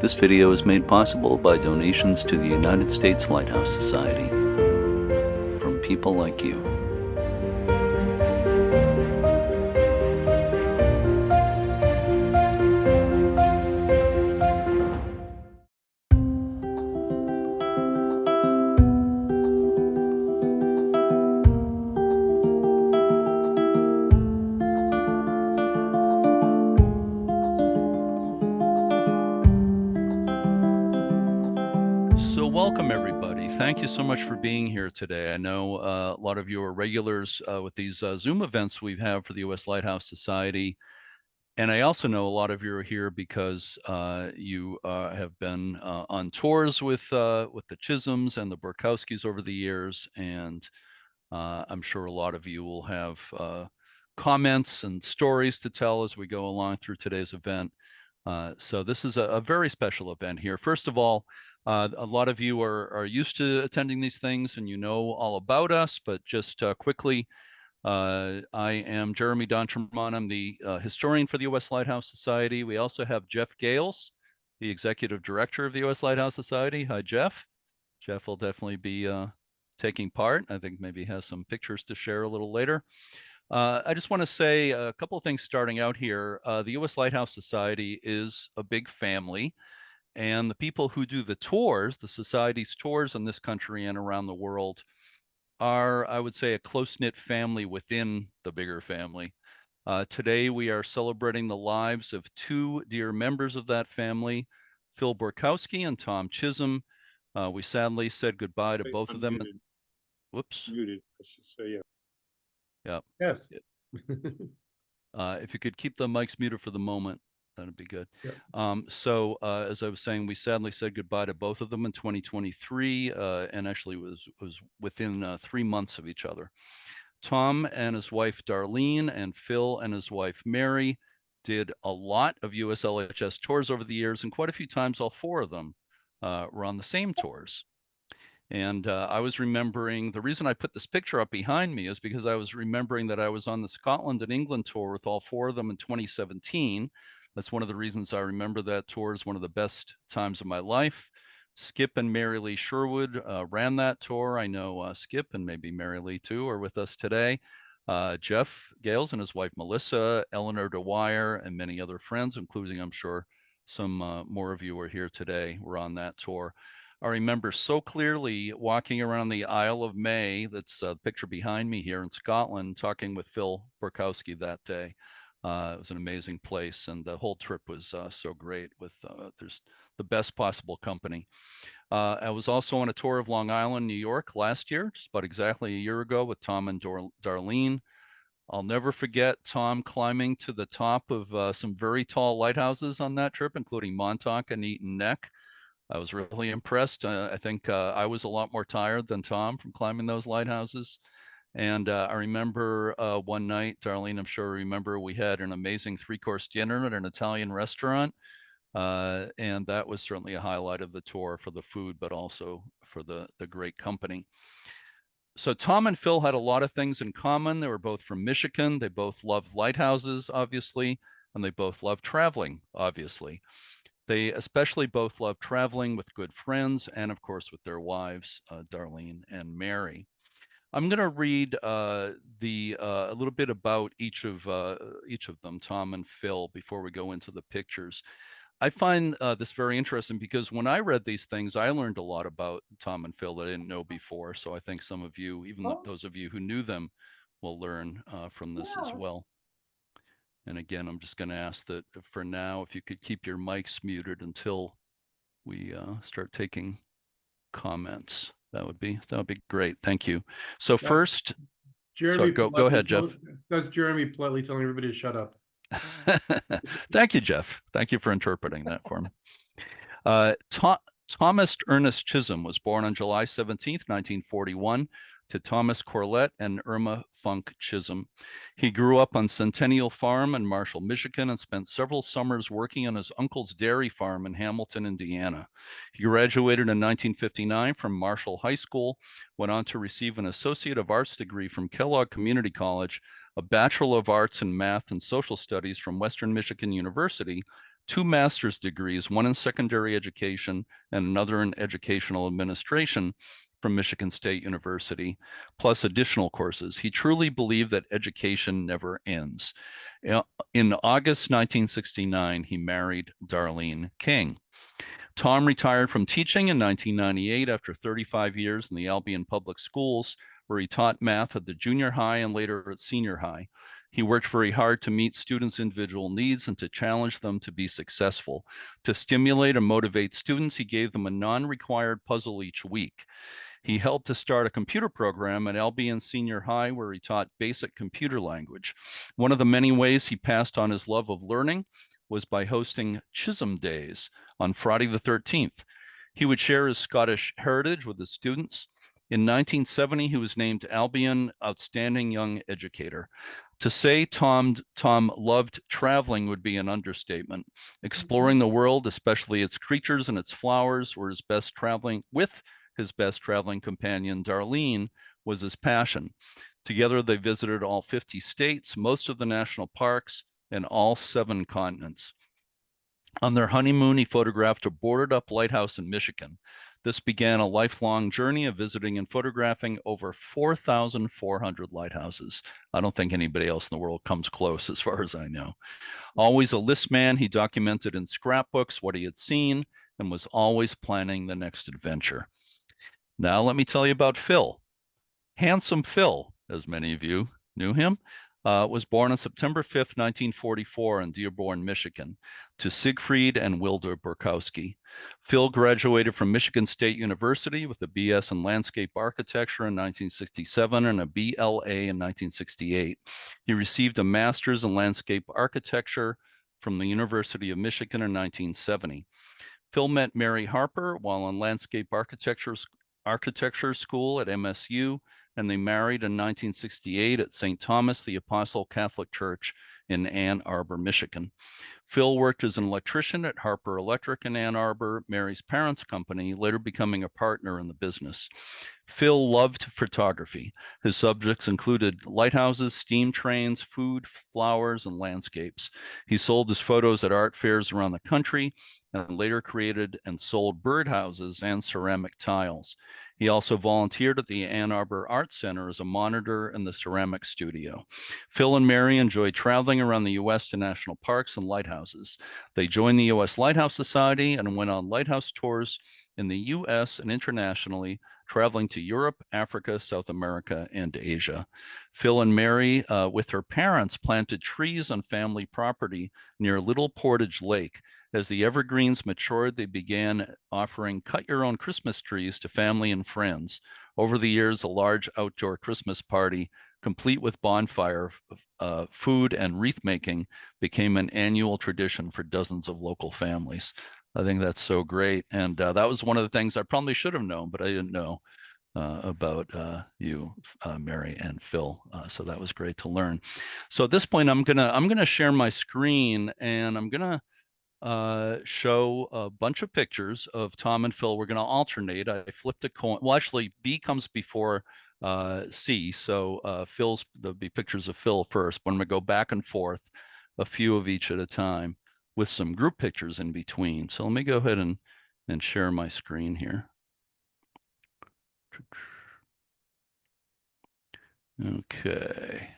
This video is made possible by donations to the United States Lighthouse Society from people like you. Welcome everybody. Thank you so much for being here today. I know a lot of you are regulars with these Zoom events we have for the U.S. Lighthouse Society. And I also know a lot of you are here because you have been on tours with the Chisholms and the Borkowskis over the years. And I'm sure a lot of you will have comments and stories to tell as we go along through today's event. So this is a very special event here. First of all, a lot of you are used to attending these things and you know all about us, but just quickly, I am Jeremy D'Entremont. I'm the historian for the U.S. Lighthouse Society. We also have Jeff Gales, the executive director of the U.S. Lighthouse Society. Hi, Jeff. Jeff will definitely be taking part. I think maybe he has some pictures to share a little later. I just want to say a couple of things starting out here. The U.S. Lighthouse Society is a big family, and the people who do the tours, the Society's tours in this country and around the world, are, I would say, a close-knit family within the bigger family. Today, we are celebrating the lives of two dear members of that family, Phil Borkowski and Tom Chisholm. We sadly said goodbye to both of them. Muted. Whoops. Muted, I should say, yeah. Yeah. Yes. If you could keep the mics muted for the moment, that'd be good. Yep. As I was saying, we sadly said goodbye to both of them in 2023, and actually was within 3 months of each other. Tom and his wife Darlene and Phil and his wife Mary did a lot of USLHS tours over the years, and quite a few times all four of them were on the same tours. And I was remembering, the reason I put this picture up behind me is because I was remembering that I was on the Scotland and England tour with all four of them in 2017. That's one of the reasons I remember that tour as one of the best times of my life. Skip and Mary Lee Sherwood ran that tour. I know Skip and maybe Mary Lee too are with us today. Jeff Gales and his wife Melissa, Eleanor Dwyer, and many other friends, including, I'm sure, some more of you are here today, were on that tour. I remember so clearly walking around the Isle of May, that's the picture behind me here in Scotland, talking with Phil Borkowski that day. It was an amazing place, and the whole trip was so great with there's the best possible company. I was also on a tour of Long Island, New York last year, just about exactly a year ago, with Tom and Darlene. I'll never forget Tom climbing to the top of some very tall lighthouses on that trip, including Montauk and Eaton Neck. I was really impressed. I think I was a lot more tired than Tom from climbing those lighthouses. And I remember one night, Darlene, I'm sure you remember, we had an amazing 3-course dinner at an Italian restaurant. And that was certainly a highlight of the tour for the food, but also for the great company. So Tom and Phil had a lot of things in common. They were both from Michigan. They both loved lighthouses, obviously, and they both loved traveling, obviously. They especially both love traveling with good friends and, of course, with their wives, Darlene and Mary. I'm going to read a little bit about each of them, Tom and Phil, before we go into the pictures. I find this very interesting because when I read these things, I learned a lot about Tom and Phil that I didn't know before. So I think some of you, even those of you who knew them, will learn from this as well. And again, I'm just going to ask that for now, if you could keep your mics muted until we start taking comments, that would be great. Thank you. So first, Jeremy, go ahead, Jeff. That's Jeremy politely telling everybody to shut up. Thank you, Jeff. Thank you for interpreting that for me. Thomas Ernest Chisholm was born on July 17th, 1941, to Thomas Corlett and Irma Funk Chisholm. He grew up on Centennial Farm in Marshall, Michigan, and spent several summers working on his uncle's dairy farm in Hamilton, Indiana. He graduated in 1959 from Marshall High School, went on to receive an Associate of Arts degree from Kellogg Community College, a Bachelor of Arts in Math and Social Studies from Western Michigan University, 2 master's degrees, one in secondary education and another in educational administration from Michigan State University, plus additional courses. He truly believed that education never ends. In August 1969, he married Darlene King. Tom retired from teaching in 1998 after 35 years in the Albion Public Schools, where he taught math at the junior high and later at senior high. He worked very hard to meet students' individual needs and to challenge them to be successful. To stimulate and motivate students, he gave them a non-required puzzle each week. He helped to start a computer program at Albion Senior High where he taught basic computer language. One of the many ways he passed on his love of learning was by hosting Chisholm Days on Friday the 13th. He would share his Scottish heritage with his students. In 1970, he was named Albion Outstanding Young Educator. To say Tom loved traveling would be an understatement. Exploring the world, especially its creatures and its flowers, were his best traveling with his best traveling companion, Darlene, was his passion. Together, they visited all 50 states, most of the national parks, and all 7 continents. On their honeymoon, he photographed a boarded up lighthouse in Michigan. This began a lifelong journey of visiting and photographing over 4,400 lighthouses. I don't think anybody else in the world comes close as far as I know. Always a list man, he documented in scrapbooks what he had seen and was always planning the next adventure. Now let me tell you about Phil. Handsome Phil, as many of you knew him, was born on September 5th, 1944 in Dearborn, Michigan, to Siegfried and Wilda Burkowski. Phil graduated from Michigan State University with a BS in Landscape Architecture in 1967 and a BLA in 1968. He received a Master's in Landscape Architecture from the University of Michigan in 1970. Phil met Mary Harper while in Landscape Architecture School at MSU, and they married in 1968 at St. Thomas the Apostle Catholic Church in Ann Arbor, Michigan. Phil worked as an electrician at Harper Electric in Ann Arbor, Mary's parents' company, later becoming a partner in the business. Phil loved photography. His subjects included lighthouses, steam trains, food, flowers, and landscapes. He sold his photos at art fairs around the country and later created and sold birdhouses and ceramic tiles. He also volunteered at the Ann Arbor Art Center as a monitor in the ceramic studio. Phil and Mary enjoyed traveling around the U.S. to national parks and lighthouses. They joined the U.S. Lighthouse Society and went on lighthouse tours in the U.S. and internationally, traveling to Europe, Africa, South America, and Asia. Phil and Mary, with her parents, planted trees on family property near Little Portage Lake. As the evergreens matured, they began offering cut-your-own Christmas trees to family and friends. Over the years, a large outdoor Christmas party, complete with bonfire, food, and wreath making, became an annual tradition for dozens of local families. I think that's so great. And that was one of the things I probably should have known, but I didn't know about you, Mary and Phil. So that was great to learn. So at this point, I'm gonna share my screen, and I'm gonna show a bunch of pictures of Tom and Phil. We're going to alternate. I flipped a coin. Well, actually, B comes before C. So there'll be pictures of Phil first, but I'm going to go back and forth, a few of each at a time, with some group pictures in between. So let me go ahead and share my screen here. Okay.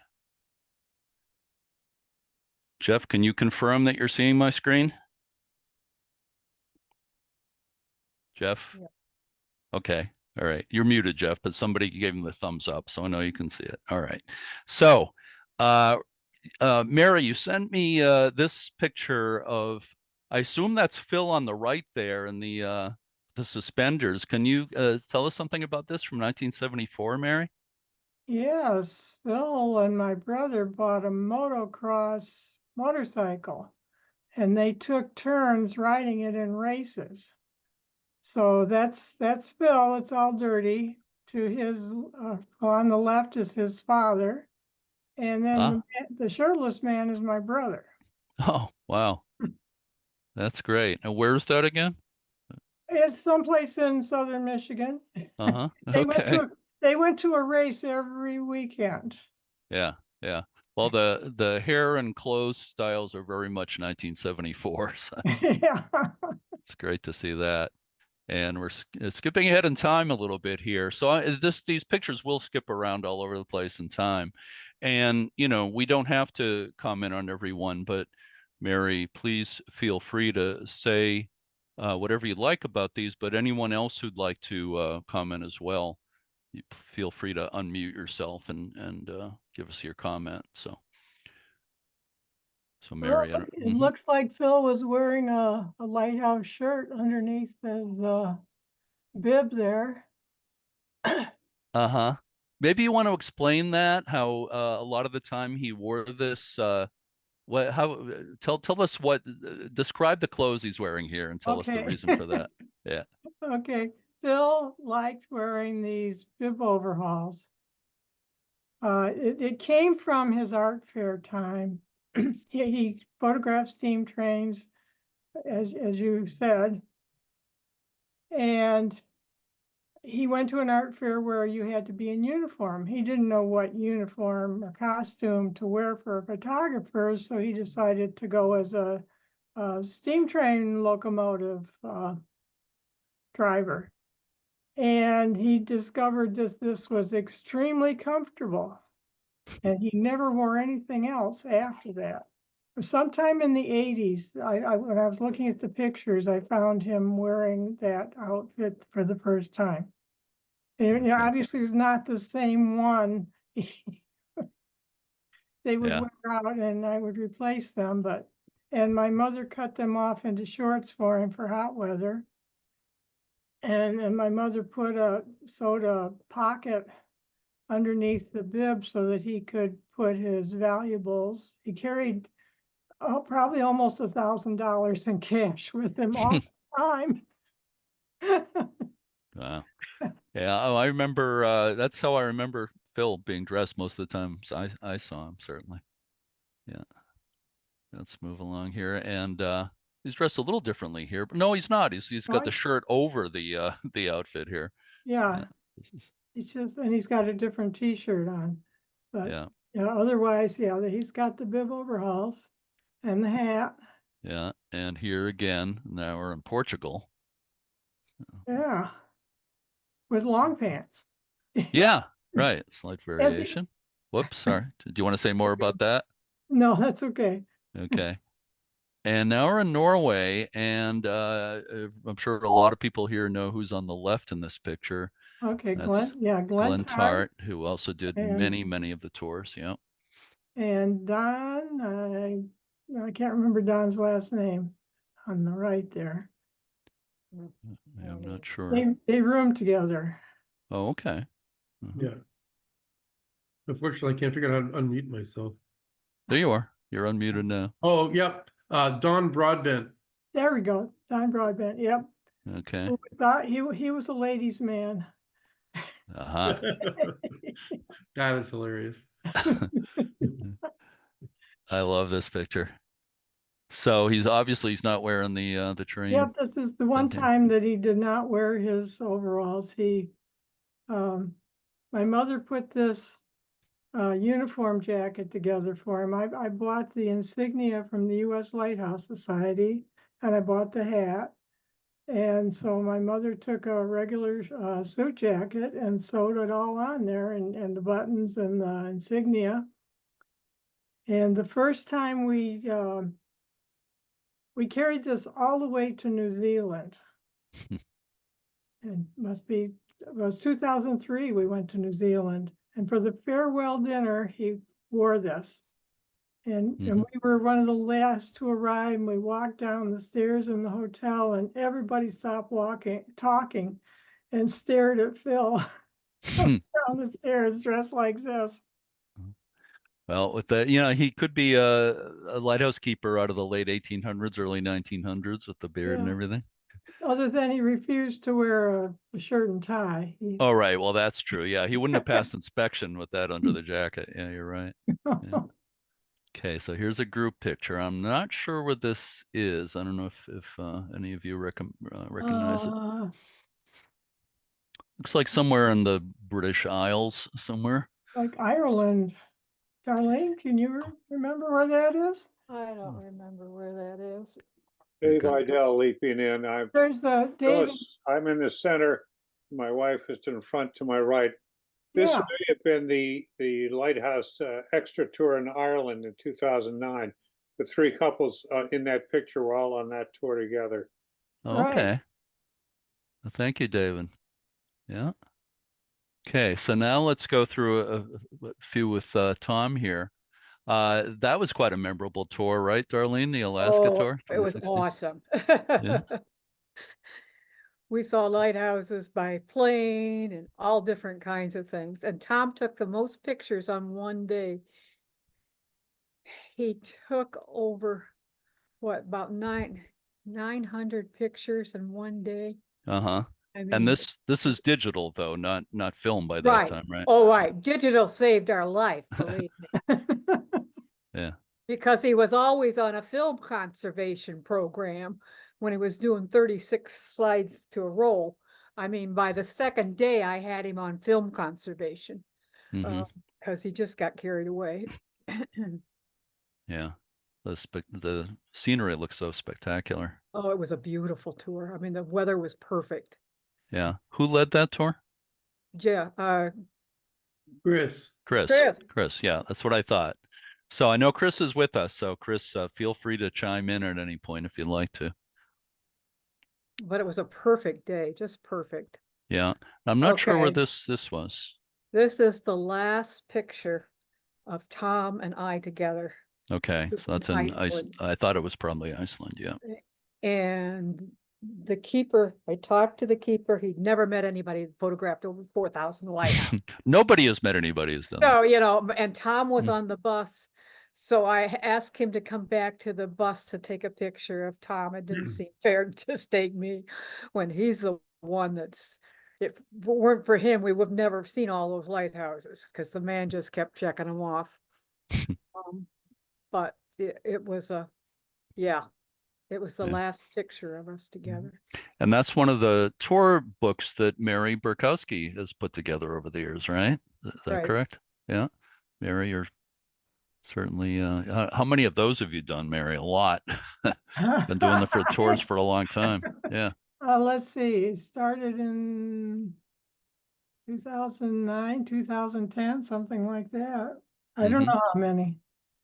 Jeff, can you confirm that you're seeing my screen? Jeff? Yeah. Okay. All right. You're muted, Jeff, but somebody gave him the thumbs up, so I know you can see it. All right. So, Mary, you sent me this picture of, I assume that's Phil on the right there in the suspenders. Can you tell us something about this from 1974, Mary? Yes, Phil and my brother bought a motocross motorcycle, and they took turns riding it in races. So that's Phil. It's all dirty. to his, on the left is his father. And then Ah. the shirtless man is my brother. Oh, wow. That's great. And where's that again? It's someplace in southern Michigan. Uh-huh. They went Okay. to, they went to a race every weekend. Yeah, yeah. Well, the hair and clothes styles are very much 1974. So Yeah. it's great to see that. And we're skipping ahead in time a little bit here. So these pictures will skip around all over the place in time. And, you know, we don't have to comment on every one, but Mary, please feel free to say whatever you'd like about these, but anyone else who'd like to comment as well, you feel free to unmute yourself and give us your comment. So Well, Mary, it looks like Phil was wearing a Lighthouse shirt underneath his bib there. uh-huh. Maybe you want to explain that, how a lot of the time he wore this tell us describe the clothes he's wearing here and tell us the Okay. reason for that. Yeah. Okay. Phil liked wearing these bib overhauls. It came from his art fair time. He photographed steam trains, as you said, and he went to an art fair where you had to be in uniform. He didn't know what uniform or costume to wear for a photographer, so he decided to go as a steam train locomotive driver. And he discovered this was extremely comfortable. And he never wore anything else after that. Sometime in the 80s, when I was looking at the pictures, I found him wearing that outfit for the first time. And Okay. obviously it was not the same one. They would Yeah. wear out and I would replace them, and my mother cut them off into shorts for him for hot weather. And my mother sewed a pocket underneath the bib so that he could put his valuables. He carried probably almost $1,000 in cash with him all the time. Wow. Yeah. Oh, I remember that's how I remember Phil being dressed most of the time. So I saw him, certainly. Yeah. Let's move along here. And he's dressed a little differently here, but no, he's not. He's got the shirt over the the outfit here. Yeah, Yeah. and he's got a different T-shirt on, but Yeah. otherwise, yeah, he's got the bib overalls and the hat. Yeah. And here again, now we're in Portugal. Yeah, with long pants. Yeah, right. Slight As he- variation. Whoops, sorry. Do you want to say more about that? No, that's okay. Okay. And now we're in Norway, and I'm sure a lot of people here know who's on the left in this picture. Okay, That's Glenn Glenn Tartt Tartt, who also did and many of the tours. Yeah. Don. I can't remember Don's last name on the right there. I'm not sure. They roomed together. Oh, okay. Yeah. Unfortunately, I can't figure out how to unmute myself. There you are. You're unmuted now. Oh, yep. Don Broadbent. There we go. Don Broadbent. Yep. Okay. Who thought he was a ladies' man. Uh-huh. That is hilarious. I love this picture. So he's not wearing the train. Yep, this is the one Okay. time that he did not wear his overalls. My mother put this uniform jacket together for him. I bought the insignia from the U.S. Lighthouse Society, and I bought the hat. And so my mother took a regular suit jacket and sewed it all on there, and the buttons and the insignia. And the first time we carried this all the way to New Zealand. And it was 2003 we went to New Zealand. And for the farewell dinner, he wore this. And we were one of the last to arrive, and we walked down the stairs in the hotel, and everybody stopped talking, and stared at Phil down the stairs dressed like this. Well, with that, he could be a lighthouse keeper out of the late 1800s, early 1900s with the beard and Yeah. everything. Other than he refused to wear a shirt and tie. Oh, right. Well, that's true. Yeah, he wouldn't have passed inspection with that under the jacket. Yeah, you're right. Yeah. Okay, so here's a group picture. I'm not sure what this is. I don't know if any of you recognize it. Looks like somewhere in the British Isles somewhere. Like Ireland. Darlene, can you remember where that is? I don't remember where that is. Dave Okay. Idell leaping in. I'm There's David. Phyllis, I'm in the center. My wife is in front to my right. This Yeah. may have been the Lighthouse Extra Tour in Ireland in 2009. The three couples in that picture were all on that tour together. Right. Okay. Well, thank you, David. Yeah. Okay, so now let's go through a few with Tom here. That was quite a memorable tour, right, Darlene? The Alaska Oh, tour, it was 2016? awesome. Yeah. We saw lighthouses by plane and all different kinds of things. And Tom took the most pictures on one day. He took over, what, about 900 pictures in one day. Uh-huh. I And mean, this is digital though, not filmed by that right. time, right? Oh, right. Digital saved our life, believe me. Yeah. Because he was always on a film conservation program when he was doing 36 slides to a roll. I mean, by the second day, I had him on film conservation Hmm. because he just got carried away. Yeah. The scenery looks so spectacular. Oh, it was a beautiful tour. I mean, the weather was perfect. Yeah. Who led that tour? Yeah, Chris. Chris. Yeah, that's what I thought. So I know Chris is with us. So Chris, feel free to chime in at any point if you'd like to. but it was a perfect day, just perfect. Yeah. I'm not sure where Okay. this was. This is the last picture of Tom and I together. Okay. This is So that's in in Iceland. I thought it was probably Iceland. Yeah. And the keeper, I talked to the keeper, he'd never met anybody that photographed over 4,000 lighthouses. Nobody has met anybody who's done that. So, you know, and Tom was Mm. on the bus. So I asked him to come back to the bus to take a picture of Tom. It didn't seem fair to just take me when he's the one that's, if it weren't for him, we would have never seen all those lighthouses because the man just kept checking them off. But it was yeah, it was the Yeah. last picture of us together. And that's one of the tour books that Mary Burkowski has put together over the years, right? Is that Right. correct? Yeah. Mary, you're certainly, how many of those have you done, Mary? A lot. Been doing the for tours for a long time. Yeah. Let's see, it started in 2009, 2010, something like that. I don't Mhm. know how many.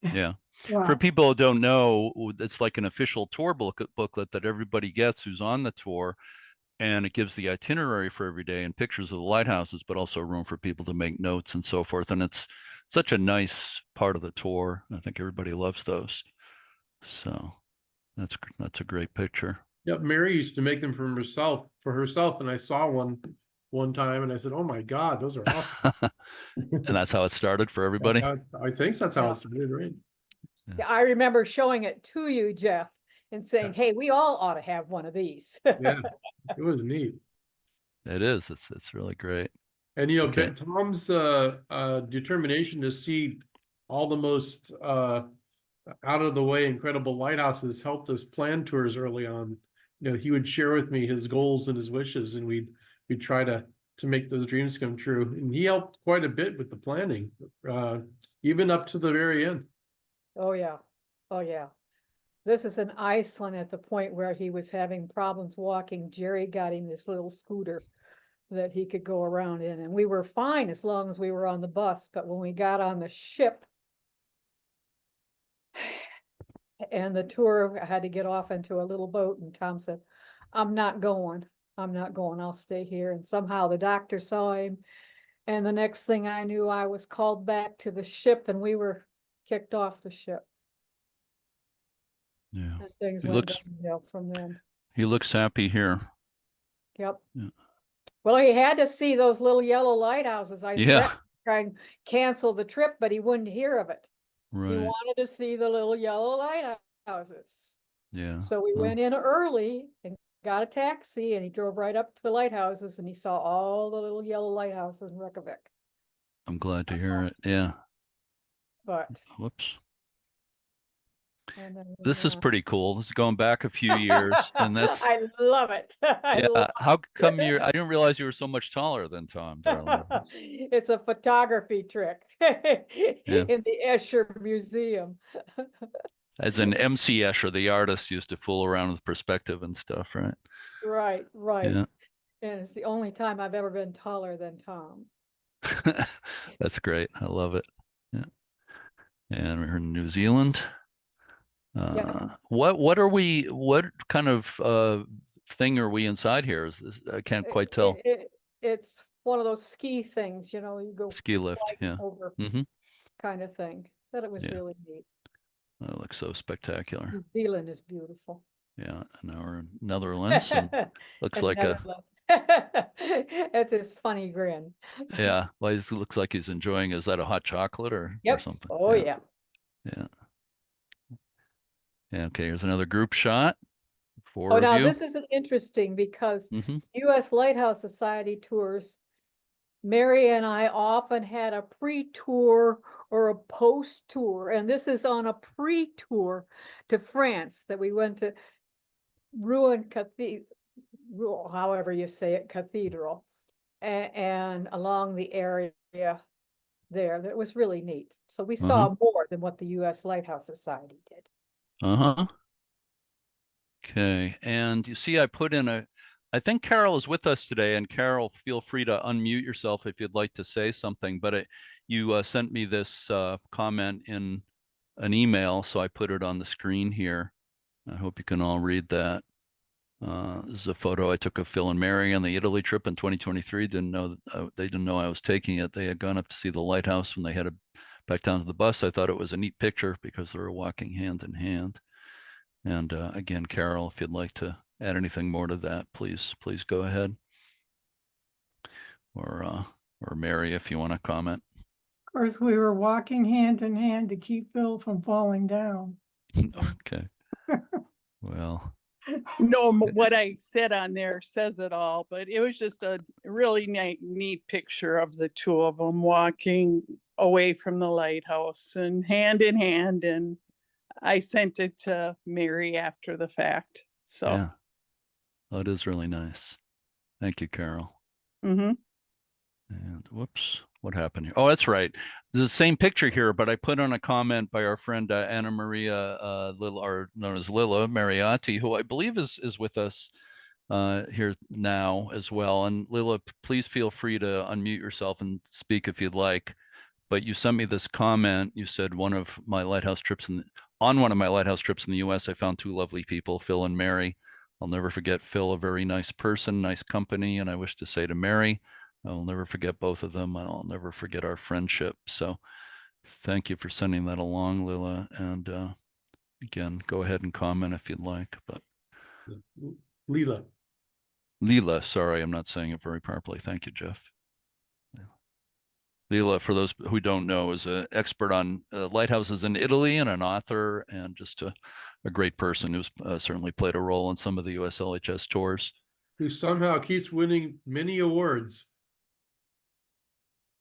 Yeah. Wow. For people who don't know, it's like an official tour booklet that everybody gets who's on the tour. And it gives the itinerary for every day and pictures of the lighthouses, but also room for people to make notes and so forth. And it's such a nice part of the tour. I think everybody loves those. So that's a great picture. Yep, Mary used to make them for herself, and I saw one time, and I said, "Oh my God, those are awesome." And that's how it started for everybody. I think that's how Yeah. it started, right? Yeah, I remember showing it to you, Jeff, and saying, hey, we all ought to have one of these. Yeah, it was neat. It is. It's really great. And you know, Okay. Tom's determination to see all the most out of the way incredible lighthouses helped us plan tours early on. You know, he would share with me his goals and his wishes, and we'd try to make those dreams come true. And he helped quite a bit with the planning, even up to the very end. Oh, yeah. Oh, yeah. This is in Iceland at the point where he was having problems walking. Jerry got him this little scooter that he could go around in, and we were fine as long as we were on the bus. But when we got on the ship and the tour had to get off into a little boat, and Tom said, I'm not going. I'll stay here. And somehow the doctor saw him. And the next thing I knew, I was called back to the ship and we were kicked off the ship. Yeah. And things He went looks- downhill from then. He looks happy here. Yep. Yeah. Well, he had to see those little yellow lighthouses. I Yeah. threatened to try and cancel the trip, but he wouldn't hear of it. He Right. wanted to see the little yellow lighthouses. Yeah. So we Well, went in early and got a taxi and he drove right up to the lighthouses and he saw all the little yellow lighthouses in Reykjavik. I'm glad to hear it. Yeah. But, Whoops. and then, This is pretty cool. This is going back a few years, and that's I love it. I yeah. love How come you're? I didn't realize you were so much taller than Tom, darling. It's a photography trick in the Escher Museum. As in MC Escher, the artist, used to fool around with perspective and stuff, right? Right, right. Yeah. And it's the only time I've ever been taller than Tom. That's great. I love it. Yeah. And we're in New Zealand. What are we? What kind of thing are we inside here? Is this? I can't quite tell. It's one of those ski things, you know, you go Ski lift. sliding Yeah. over Mm-hmm. kind of thing. Thought it was Yeah. really neat. That looks so spectacular. New Zealand is beautiful. Yeah. And now we're in Netherlands, and looks And like a Netherlands. It's his funny grin. yeah. Well, he looks like he's enjoying. Is that a hot chocolate or Yep. something? Oh, yeah. Yeah. Yeah. Okay. Here's another group shot. Oh, Four now of you. this is interesting because Mm-hmm. US Lighthouse Society tours, Mary and I often had a pre-tour or a post-tour, and this is on a pre-tour to France that we went to Rouen Cathedral, however you say it, Cathedral, and along the area there. That was really neat. So we saw more than what the US Lighthouse Society did. Uh-huh. Okay. And you see, I put in I think Carol is with us today, and Carol, feel free to unmute yourself if you'd like to say something, but you sent me this comment in an email, so I put it on the screen here. I hope you can all read that. This is a photo I took of Phil and Mary on the Italy trip in 2023. They didn't know I was taking it. They had gone up to see the lighthouse when they headed back down to the bus. I thought it was a neat picture because they were walking hand in hand. And again, Carol, if you'd like to add anything more to that, please go ahead. Or Mary, if you want to comment. Of course, we were walking hand in hand to keep Phil from falling down. Okay. Well. No, what I said on there says it all, but it was just a really neat picture of the two of them walking away from the lighthouse and hand in hand. And I sent it to Mary after the fact. So, Yeah. Oh, it is really nice. Thank you, Carol. mm-hmm. And whoops, what happened here? Oh, that's right. There's the same picture here, but I put on a comment by our friend Anna Maria Lilla, or known as Lilla Mariotti, who I believe is with us here now as well. And Lilla, please feel free to unmute yourself and speak if you'd like. But you sent me this comment. You said on one of my lighthouse trips in the US, I found two lovely people, Phil and Mary. I'll never forget Phil, a very nice person, nice company. And I wish to say to Mary, I'll never forget both of them. I'll never forget our friendship. So thank you for sending that along, Lila. And again, go ahead and comment if you'd like. But Lila, sorry, I'm not saying it very properly. Thank you, Jeff. Lila, for those who don't know, is an expert on lighthouses in Italy and an author, and just a great person who's certainly played a role in some of the USLHS tours. Who somehow keeps winning many awards.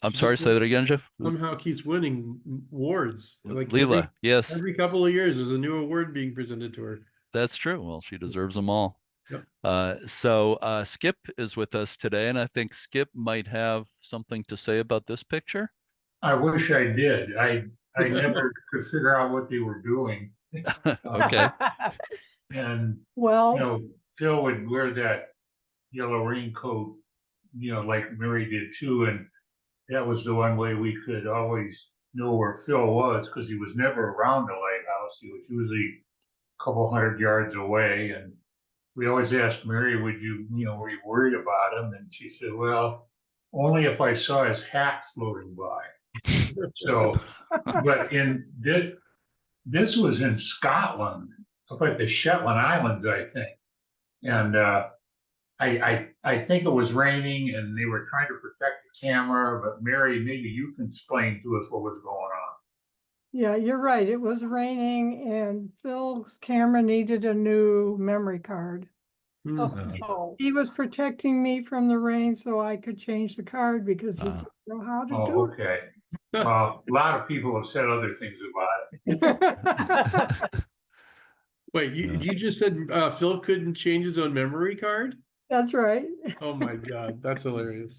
I'm sorry, say that again, Jeff. Somehow keeps winning awards. Like Lila, yes. Every couple of years, there's a new award being presented to her. That's true. Well, she deserves them all. Yep. So Skip is with us today, and I think Skip might have something to say about this picture. I wish I did. I never could figure out what they were doing. Okay. And, Well, Phil would wear that yellow raincoat, like Mary did too. And that was the one way we could always know where Phil was, because he was never around the lighthouse. He was usually a couple hundred yards away. And we always asked Mary, were you worried about him? And she said, well, only if I saw his hat floating by. So, but this was in Scotland, up at the Shetland Islands, I think. And I think it was raining and they were trying to protect the camera, but Mary, maybe you can explain to us what was going on. yeah, you're right. It was raining and Phil's camera needed a new memory card. Mm. Oh, He was protecting me from the rain so I could change the card because he Ah. didn't know how to Oh, do okay. Well, a lot of people have said other things about it. it. Wait, you just said Phil couldn't change his own memory card? That's right. Oh my God, that's hilarious.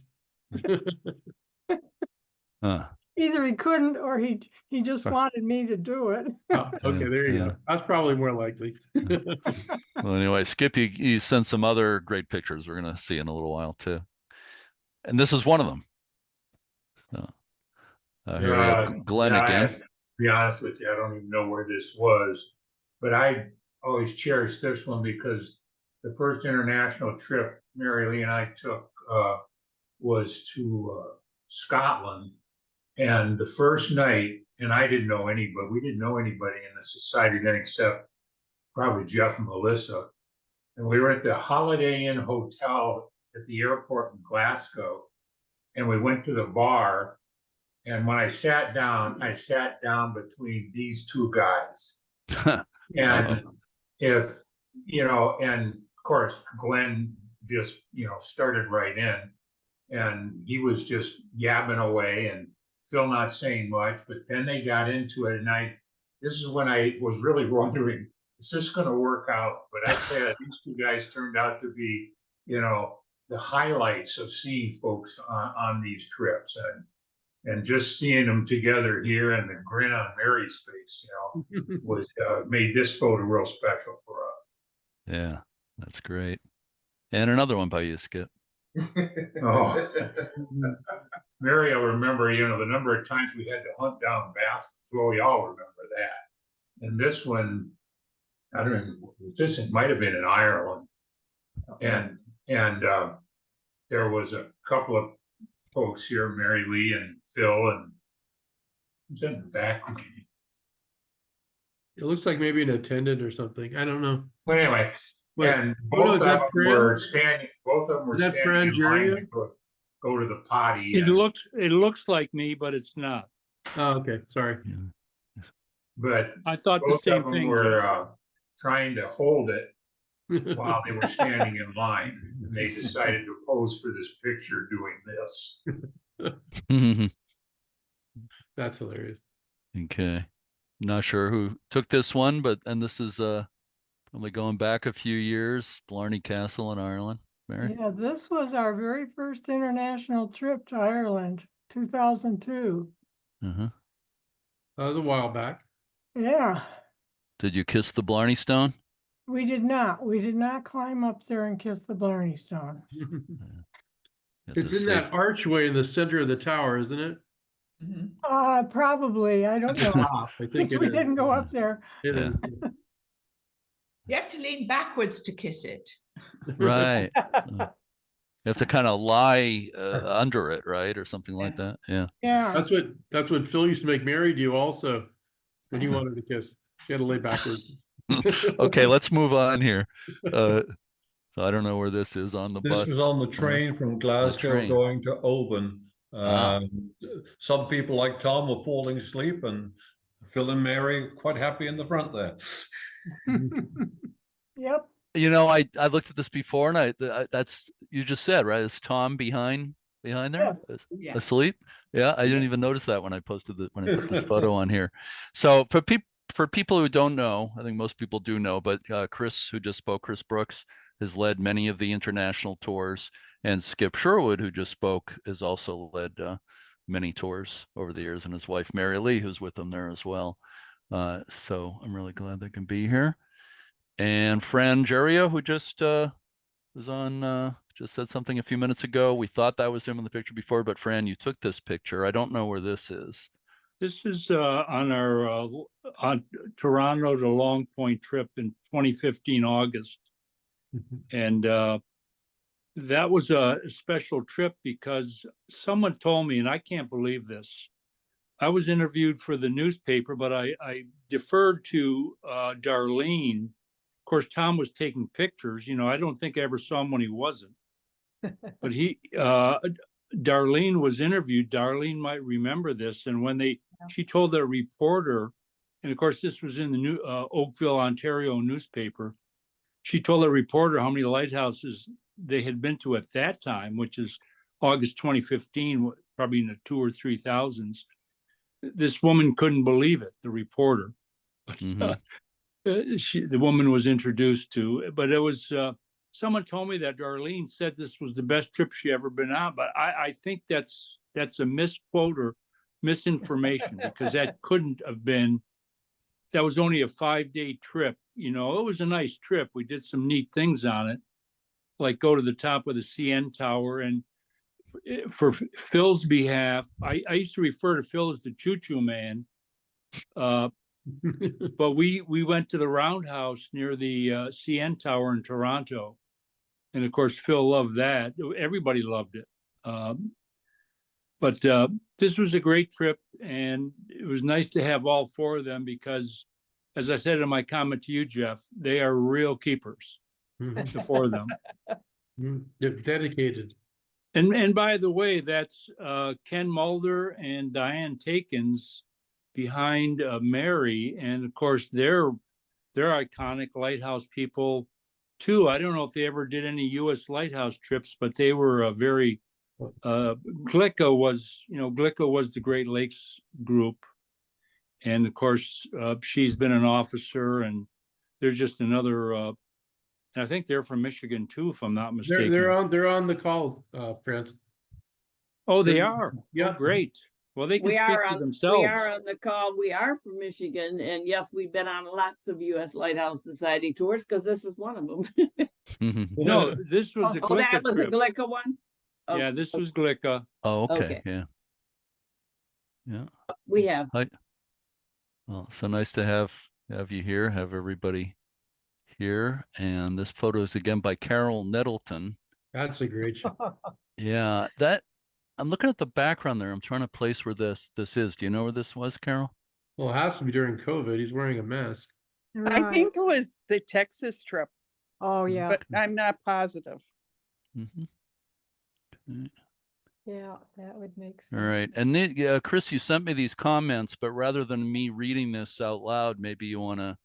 Huh. Either he couldn't or he just Huh. wanted me to do it. Oh, okay, Yeah, there you yeah. go. That's probably more likely. Well, anyway, Skip, you sent some other great pictures we're going to see in a little while too. And this is one of them. So, here we have Glenn Yeah, again. to be honest with you, I don't even know where this was, but I always cherish this one because the first international trip Mary Lee and I took was to Scotland. And the first night, and I didn't know anybody, we didn't know anybody in the society then except probably Jeff and Melissa. And we were at the Holiday Inn Hotel at the airport in Glasgow. And we went to the bar. And when I sat down between these two guys. And if, and of course, Glenn just, started right in. And he was just yabbing away and Phil not saying much, but then they got into it. And this is when I was really wondering, is this going to work out? But I said, these two guys turned out to be, the highlights of seeing folks on these trips. And just seeing them together here and the grin on Mary's face, was made this photo real special for us. Yeah, that's great. And another one by you, Skip. Oh, Mary, I remember, the number of times we had to hunt down bathrooms. Well, we all remember that. And this one, I don't know, it might have been in Ireland. And there was a couple of folks here, Mary Lee and Phil, and who's in the back? It looks like maybe an attendant or something. I don't know. But anyway, Wait, and oh, no, both is of that them Fran? were standing. Both of them were Is that standing Fran in line Geria? to go to the potty. It and- looks like me, but it's not. Oh, okay, sorry. But I thought the both same of them thing, were Jeff. trying to hold it while they were standing in line. And they decided to pose for this picture doing this. That's hilarious. Okay. Not sure who took this one, and this is probably going back a few years, Blarney Castle in Ireland. Mary? Yeah, this was our very first international trip to Ireland, 2002. Uh-huh. That was a while back. Yeah, Did you kiss the Blarney Stone? we did not. We did not climb up there and kiss the Blarney Stone. You have It's to in save- that archway in the center of the tower, isn't it? Probably, I don't know. I think it We is. didn't go up there. It Yeah. is. You have to lean backwards to kiss it. Right. So you have to kind of lie under it, right? Or something like that. Yeah. Yeah, That's what Phil used to make Mary do also when he wanted to kiss. She had to lay backwards. Okay, let's move on here. So I don't know where this is on the bus. This was on the train from Glasgow train. going to Oban. Ah. Some people like Tom were falling asleep, and Phil and Mary quite happy in the front there. yep. I looked at this before, and that's you just said, right? It's Tom behind there, Yes. Yeah. asleep. Yeah, I didn't even notice that when I put this photo on here. So for people who don't know, I think most people do know, but Chris, who just spoke, Chris Brooks, has led many of the international tours, and Skip Sherwood, who just spoke, has also led many tours over the years, and his wife Mary Lee, who's with them there as well. So I'm really glad they can be here. And Fran Geria, who just was on, just said something a few minutes ago. We thought that was him in the picture before, but Fran, you took this picture. I don't know where this is. This is on our on Toronto to Long Point trip in 2015 August. And that was a special trip because someone told me, and I can't believe this. I was interviewed for the newspaper, but I deferred to Darlene. Of course, Tom was taking pictures. I don't think I ever saw him when he wasn't. But Darlene was interviewed. Darlene might remember this. And when she told the reporter, and of course, this was in the Oakville, Ontario newspaper. she told the reporter how many lighthouses they had been to at that time, which is August 2015, probably in the 2,000 or 3,000s. This woman couldn't believe it, the reporter. Mhm. The woman was introduced to, but it was, someone told me that Darlene said this was the best trip she ever been on, but I think that's a misquote or misinformation, because that couldn't have been, that was only a 5-day trip. You know, it was a nice trip. We did some neat things on it, like go to the top of the CN Tower. And for Phil's behalf, I used to refer to Phil as the choo-choo man. But we went to the Roundhouse near the CN Tower in Toronto. And of course, Phil loved that. Everybody loved it. But this was a great trip, and it was nice to have all 4 of them because, as I said in my comment to you, Jeff, they are real keepers, the 4 of them. They're dedicated. And by the way, that's Ken Mulder and Diane Takins behind Mary, and of course they're iconic lighthouse people too. I don't know if they ever did any U.S. lighthouse trips, but they were a very Glica was the Great Lakes group, and of course she's been an officer, and they're just another. And I think they're from Michigan too, if I'm not mistaken. They're on the call, Prince. Oh, they are. Yeah. Oh, great. Well, they can We speak are for on, themselves. we are on the call. We are from Michigan, and yes, we've been on lots of U.S. Lighthouse Society tours because this is one of them. Mhm. No, this was a Oh, that Glica was trip. a Glica one? Yeah, this was Glica. Oh, okay. Okay. Yeah. Yeah. We have. Hi. Well, so nice to have you here, have everybody here. And this photo is again by Carol Nettleton. That's a great shot. Yeah, that I'm looking at the background there. I'm trying to place where this is. Do you know where this was, Carol? Well, it has to be during COVID. He's wearing a mask. I think it was the Texas trip, Oh, yeah, but I'm not positive. Mm-hmm. yeah, that would make sense. All right. And Chris, you sent me these comments, but rather than me reading this out loud, maybe you want to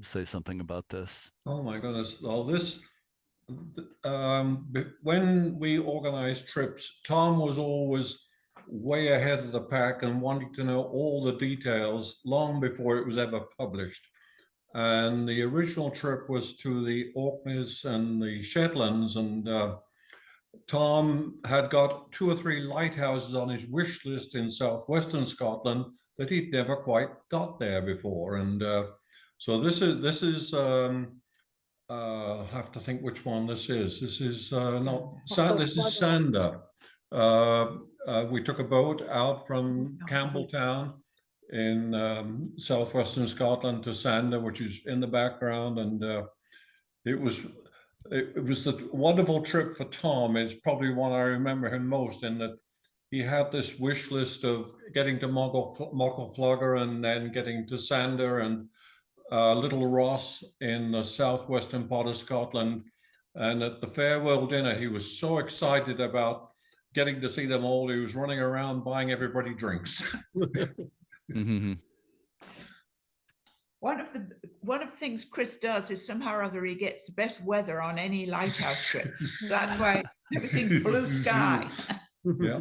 say something about this. Oh my goodness. Well, when we organized trips, Tom was always way ahead of the pack and wanting to know all the details long before it was ever published. And the original trip was to the Orkneys and the Shetlands, and Tom had got 2 or 3 lighthouses on his wish list in southwestern Scotland that he'd never quite got there before. And so this is I'll have to think which one this is. This is this is Sander. We took a boat out from Campbelltown in southwestern Scotland to Sander, which is in the background, and it was a wonderful trip for Tom. It's probably one I remember him most, in that he had this wish list of getting to Mockleflogger and then getting to Sander and Little Ross in the southwestern part of Scotland. And at the farewell dinner, he was so excited about getting to see them all. He was running around buying everybody drinks. Mm-hmm. One of the things Chris does is somehow or other he gets the best weather on any lighthouse trip. So that's why everything's blue sky. Yeah.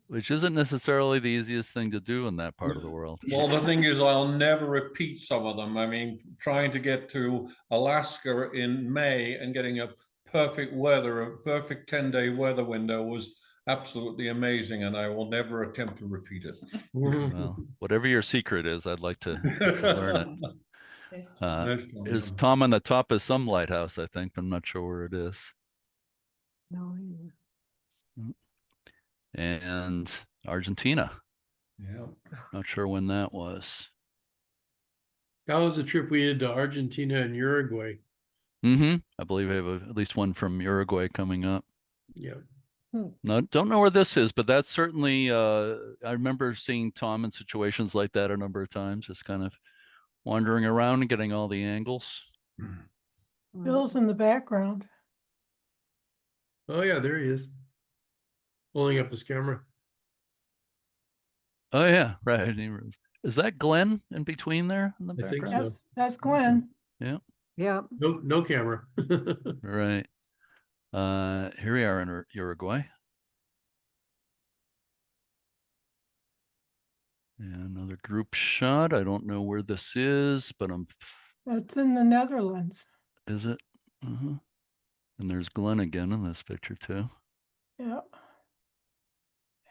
Which isn't necessarily the easiest thing to do in that part of the world. Well, the thing is, I'll never repeat some of them. I mean, trying to get to Alaska in May and getting a perfect 10-day weather window was absolutely amazing, and I will never attempt to repeat it. Well, whatever your secret is, I'd like to learn it. Is Tom on the top of some lighthouse, I think, but I'm not sure where it is. No, And Argentina. Yeah. Not sure when that was. That was a trip we did to Argentina and Uruguay. Mm-hmm. I believe I have at least one from Uruguay coming up. Yeah. No, don't know where this is, but that's certainly, I remember seeing Tom in situations like that a number of times, just kind of wandering around and getting all the angles. Bill's in the background. Oh yeah, there he is. Holding up his camera. Oh yeah, right. Is that Glenn in between there in the I think background? so. That's Glenn. Yeah. Yeah. No camera. Right. Here we are in Uruguay. And another group shot. I don't know where this is, but That's in the Netherlands. is it? Uh-huh. And there's Glenn again in this picture too. Yeah.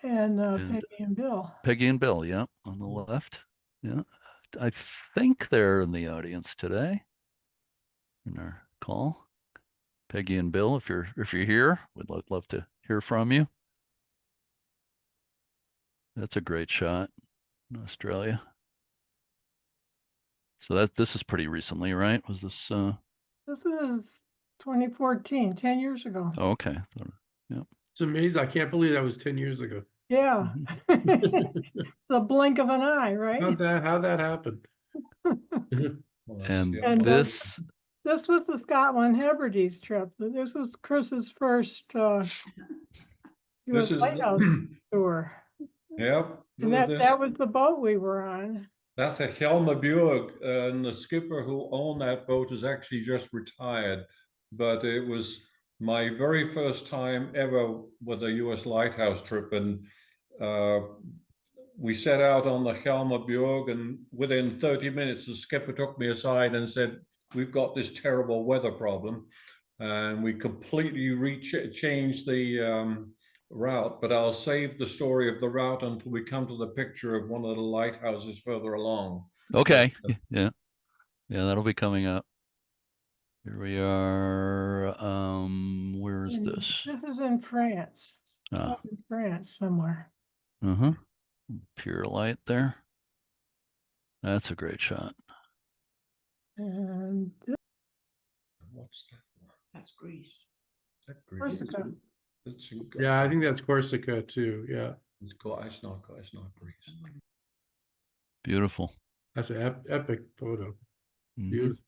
And And Peggy and Bill. Peggy and Bill, yeah, on the left. Yeah. I think they're in the audience today in our call. Peggy and Bill, if you're here, we'd love to hear from you. That's a great shot in Australia. So this is pretty recently, right? Was this This is 2014, 10 years ago. oh, okay. It's amazing. I can't believe that was 10 years ago. Yeah. The blink of an eye, right? How'd that happen? Well, that's And the And, other- this This was the Scotland Hebrides trip. This was Chris's first US This is, Lighthouse tour. yep. And that this- was the boat we were on. That's a Helmerburg, and the skipper who owned that boat is actually just retired. But it was my very first time ever with a US lighthouse trip, and we set out on the Helmerburg, and within 30 minutes, the skipper took me aside and said, "We've got this terrible weather problem," and we completely changed the route. But I'll save the story of the route until we come to the picture of one of the lighthouses further along. okay. Yeah. Yeah, that'll be coming up. Here we are. Where is And this? This is in France. Ah. Up in France somewhere. Uh-huh. Pure light there. That's a great shot. And this What's that? That's Greece. Is that Greece? Corsica. It's in- Yeah, I think that's Corsica too. Yeah, it's not Greece. Beautiful. that's an epic photo. Mhm. Beautiful.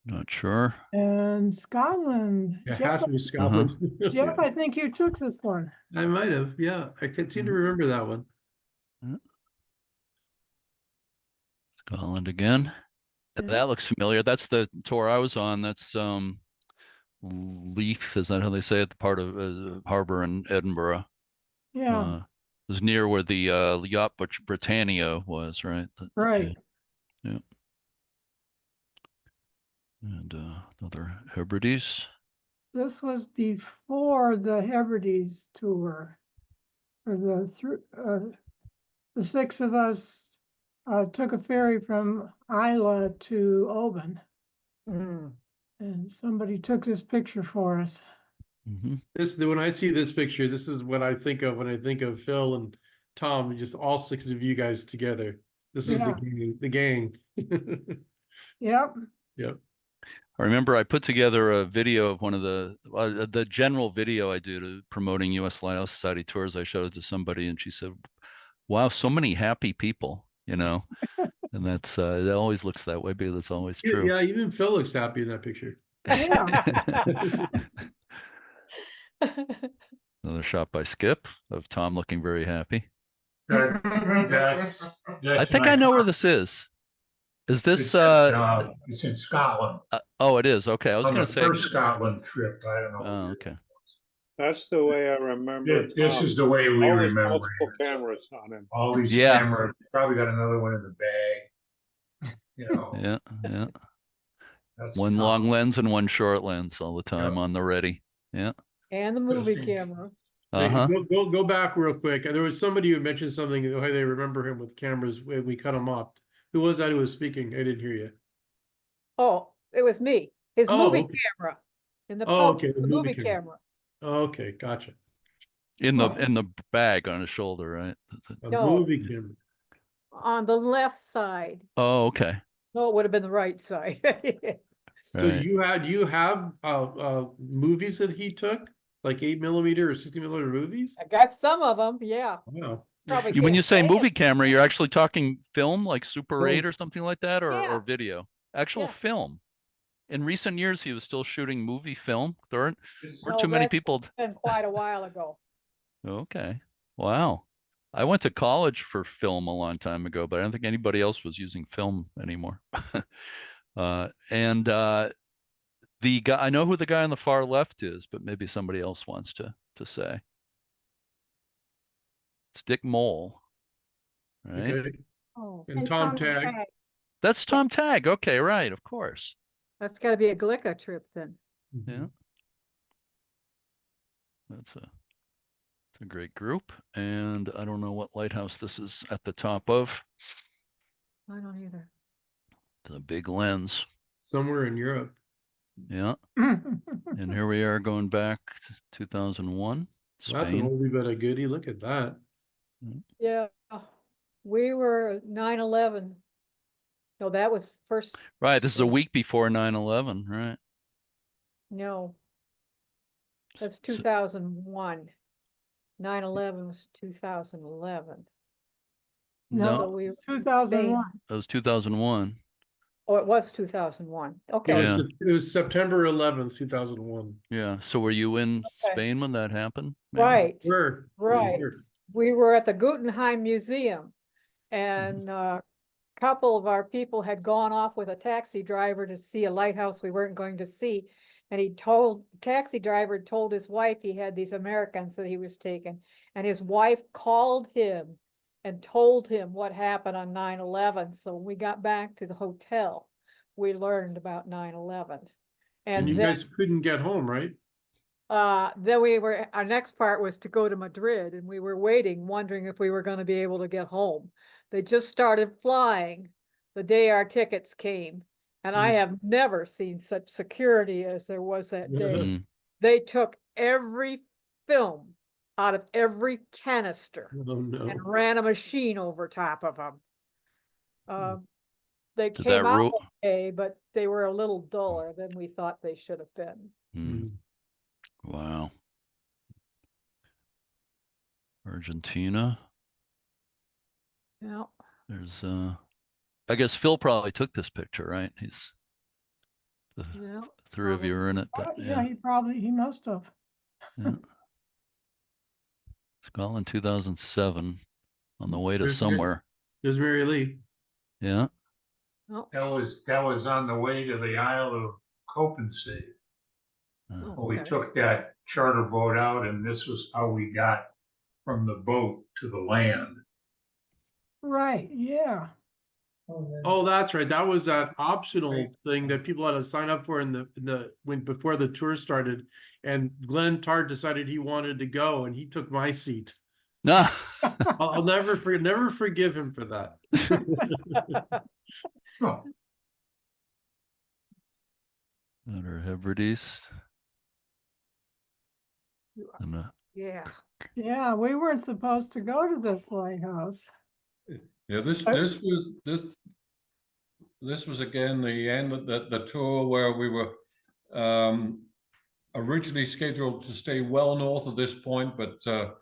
Not sure. And Scotland. It Jeff, has to be Scotland. Jeff, I think you took this one. I might have. Yeah, I can seem to remember that one. Scotland again. Yeah. That looks familiar. That's the tour I was on. That's Leith, is that how they say it? The part of harbor in Edinburgh. Yeah, It was near where the yacht Britannia was, right? right. Yeah. And another Hebrides. This was before the Hebrides tour. For the six of us took a ferry from Isla to Oban, Mm. and somebody took this picture for us. Mm-hmm. When I see this picture, this is what I think of when I think of Phil and Tom, just all six of you guys together. This is Yeah. the gang. Yep. Yep. I remember I put together a video of one of the general video I do to promoting U.S. Lighthouse Society tours. I showed it to somebody, and she said, "Wow, so many happy people," you know. And that's it always looks that way, but that's always true. Yeah, even Phil looks happy in that picture. Yeah. Another shot by Skip of Tom looking very happy. That's I think I know where this is. Is this it's in Scotland. oh, it is. Okay. I was On going the to say first Scotland trip. I don't know. oh, what okay. That's the way I remember. This Tom. is the way we Always remember multiple it. cameras on him. All these Yeah. cameras, probably got another one in the bag. You know, Yeah, yeah. that's One Tom. long lens and one short lens all the time on the ready. Yeah. And the movie Interesting. camera. Hey, Uh-huh. go back real quick. There was somebody who mentioned something, how they remember him with cameras when we cut him off. Who was that who was speaking? I didn't hear you. Oh, it was me. His Oh, movie okay. camera. In the Oh, pub, okay, it's the a movie movie camera. camera. Okay, gotcha. In the bag on his shoulder, right? That's it. A No. movie camera. On the left side. Oh, okay. No, it would have been the right side. So Right. you have movies that he took, like 8mm or 60mm movies? I got some of them, yeah. Wow. Probably When can't you say it. movie camera, you're actually talking film like Super Oh. 8 or something like that, or Yeah. video? Actual Yeah. film. In recent years, he was still shooting movie film. There weren't No, too many that's people. Been quite a while ago. Okay. Wow. I went to college for film a long time ago, but I don't think anybody else was using film anymore. And the guy, I know who the guy on the far left is, but maybe somebody else wants to say. It's Dick Mole, right? Okay, Oh, and Tom Tag. That's Tom Tag. Okay, right, of course. that's gotta be a Glica trip then. Yeah. It's a great group, and I don't know what lighthouse this is at the top of. I don't either. The big lens. Somewhere in Europe. Yeah. And here we are going back to 2001, That's an Spain. oldie but a goodie. Look at that. Yeah, we were 9/11. No, that was first, Right, this is a Spain. week before 9/11, right? no. That's So- 2001. 9/11 was 2011. No, So we, 2001. that was 2001. oh, it was 2001. Okay. Yeah. It was September 11th, 2001. Yeah. So were you in Okay. Spain when that happened? Maybe? Right, Where? right. We were at the Guggenheim Museum and a couple of our people had gone off with a taxi driver to see a lighthouse we weren't going to see. And the taxi driver told his wife he had these Americans that he was taking. And his wife called him and told him what happened on 9/11. So when we got back to the hotel, we learned about 9/11. And And you then guys couldn't get home, right? then our next part was to go to Madrid and we were waiting, wondering if we were gonna be able to get home. They just started flying the day our tickets came. And I have never seen such security as there was that day. Mm. They took every film out of every canister Oh, no. and ran a machine over top of them. They Did came that out ru- okay, but they were a little duller than we thought they should have been. Mm. Wow. Argentina. Yeah. There's I guess Phil probably took this picture, right? He's the Yeah. three of you are in it, but Yeah, he must have. yeah. Scotland 2007 on the way to There's somewhere. There's Mary Lee. Yeah. Oh, That was on the way to the Isle of Copensee. oh, We okay. took that charter boat out and this was how we got from the boat to the land. Right, yeah. Oh, that's right. That was that optional thing that people had to sign up for in the when before the tour started. And Glenn Tart decided he wanted to go, and he took my seat. Nah. I'll never forgive him for that. Oh, Outer Hebrides. And Yeah. Yeah, we weren't supposed to go to this lighthouse. Yeah, this was again the end of the tour where we were originally scheduled to stay well north of this point, but the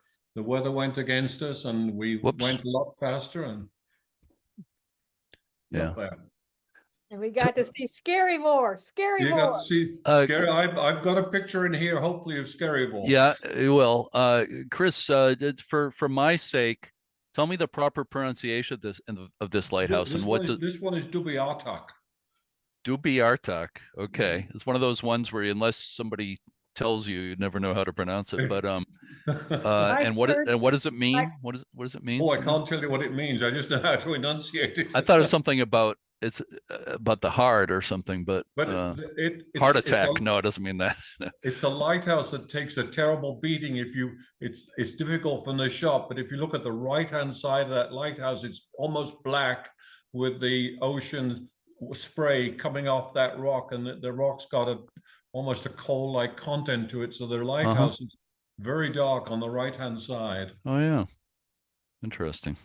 weather went against us and we Whoops. went a lot faster and Yeah. got there. And we got to see Scarymore. You got to see Scary. I've got a picture in here, hopefully, of Scaryville. yeah, well, Chris, for my sake, tell me the proper pronunciation of this lighthouse and what this one is Dubiatak. Dubiartak. Okay, it's one of those ones where unless somebody tells you, you never know how to pronounce it. But and what does it mean? What does it mean? Oh, I can't tell you what it means. I just know how to enunciate it. I thought it was something about about the heart or something, but it's heart attack. No, it doesn't mean that. It's a lighthouse that takes a terrible beating. It's difficult from the shop, but if you look at the right-hand side of that lighthouse, it's almost black with the ocean spray coming off that rock, and the rock's got almost a coal-like content to it. So the lighthouse is very dark on the right-hand side. Oh yeah, interesting.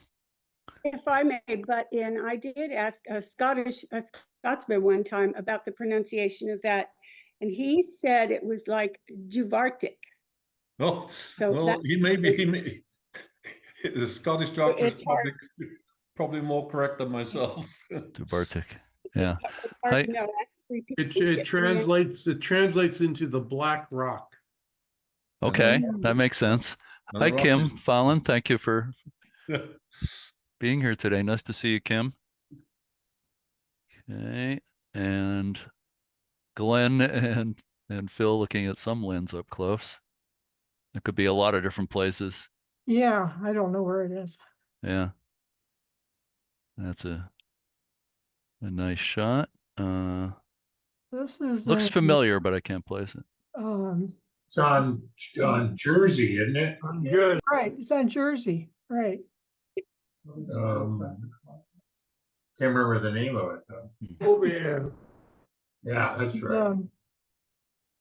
If I may butt in, I did ask a Scotsman one time about the pronunciation of that, and he said it was like Juvartic. Oh, So well, the Scottish doctor is it's hard. probably more correct than myself. Dubartic. Yeah. Hard to know. Ask three people to It get translates into the Black Rock. Okay, that makes sense. And Hi, the rock Kim is- Fallon. Thank you for being here today. Nice to see you, Kim. Okay, and Glenn and Phil looking at some lens up close. It could be a lot of different places. Yeah, I don't know where it is. Yeah. That's a nice shot. This is Looks in, familiar, but I can't place it. It's on Jersey, isn't it? Right, it's on Jersey, right. Can't remember the name of it though. Over here. Yeah, that's right.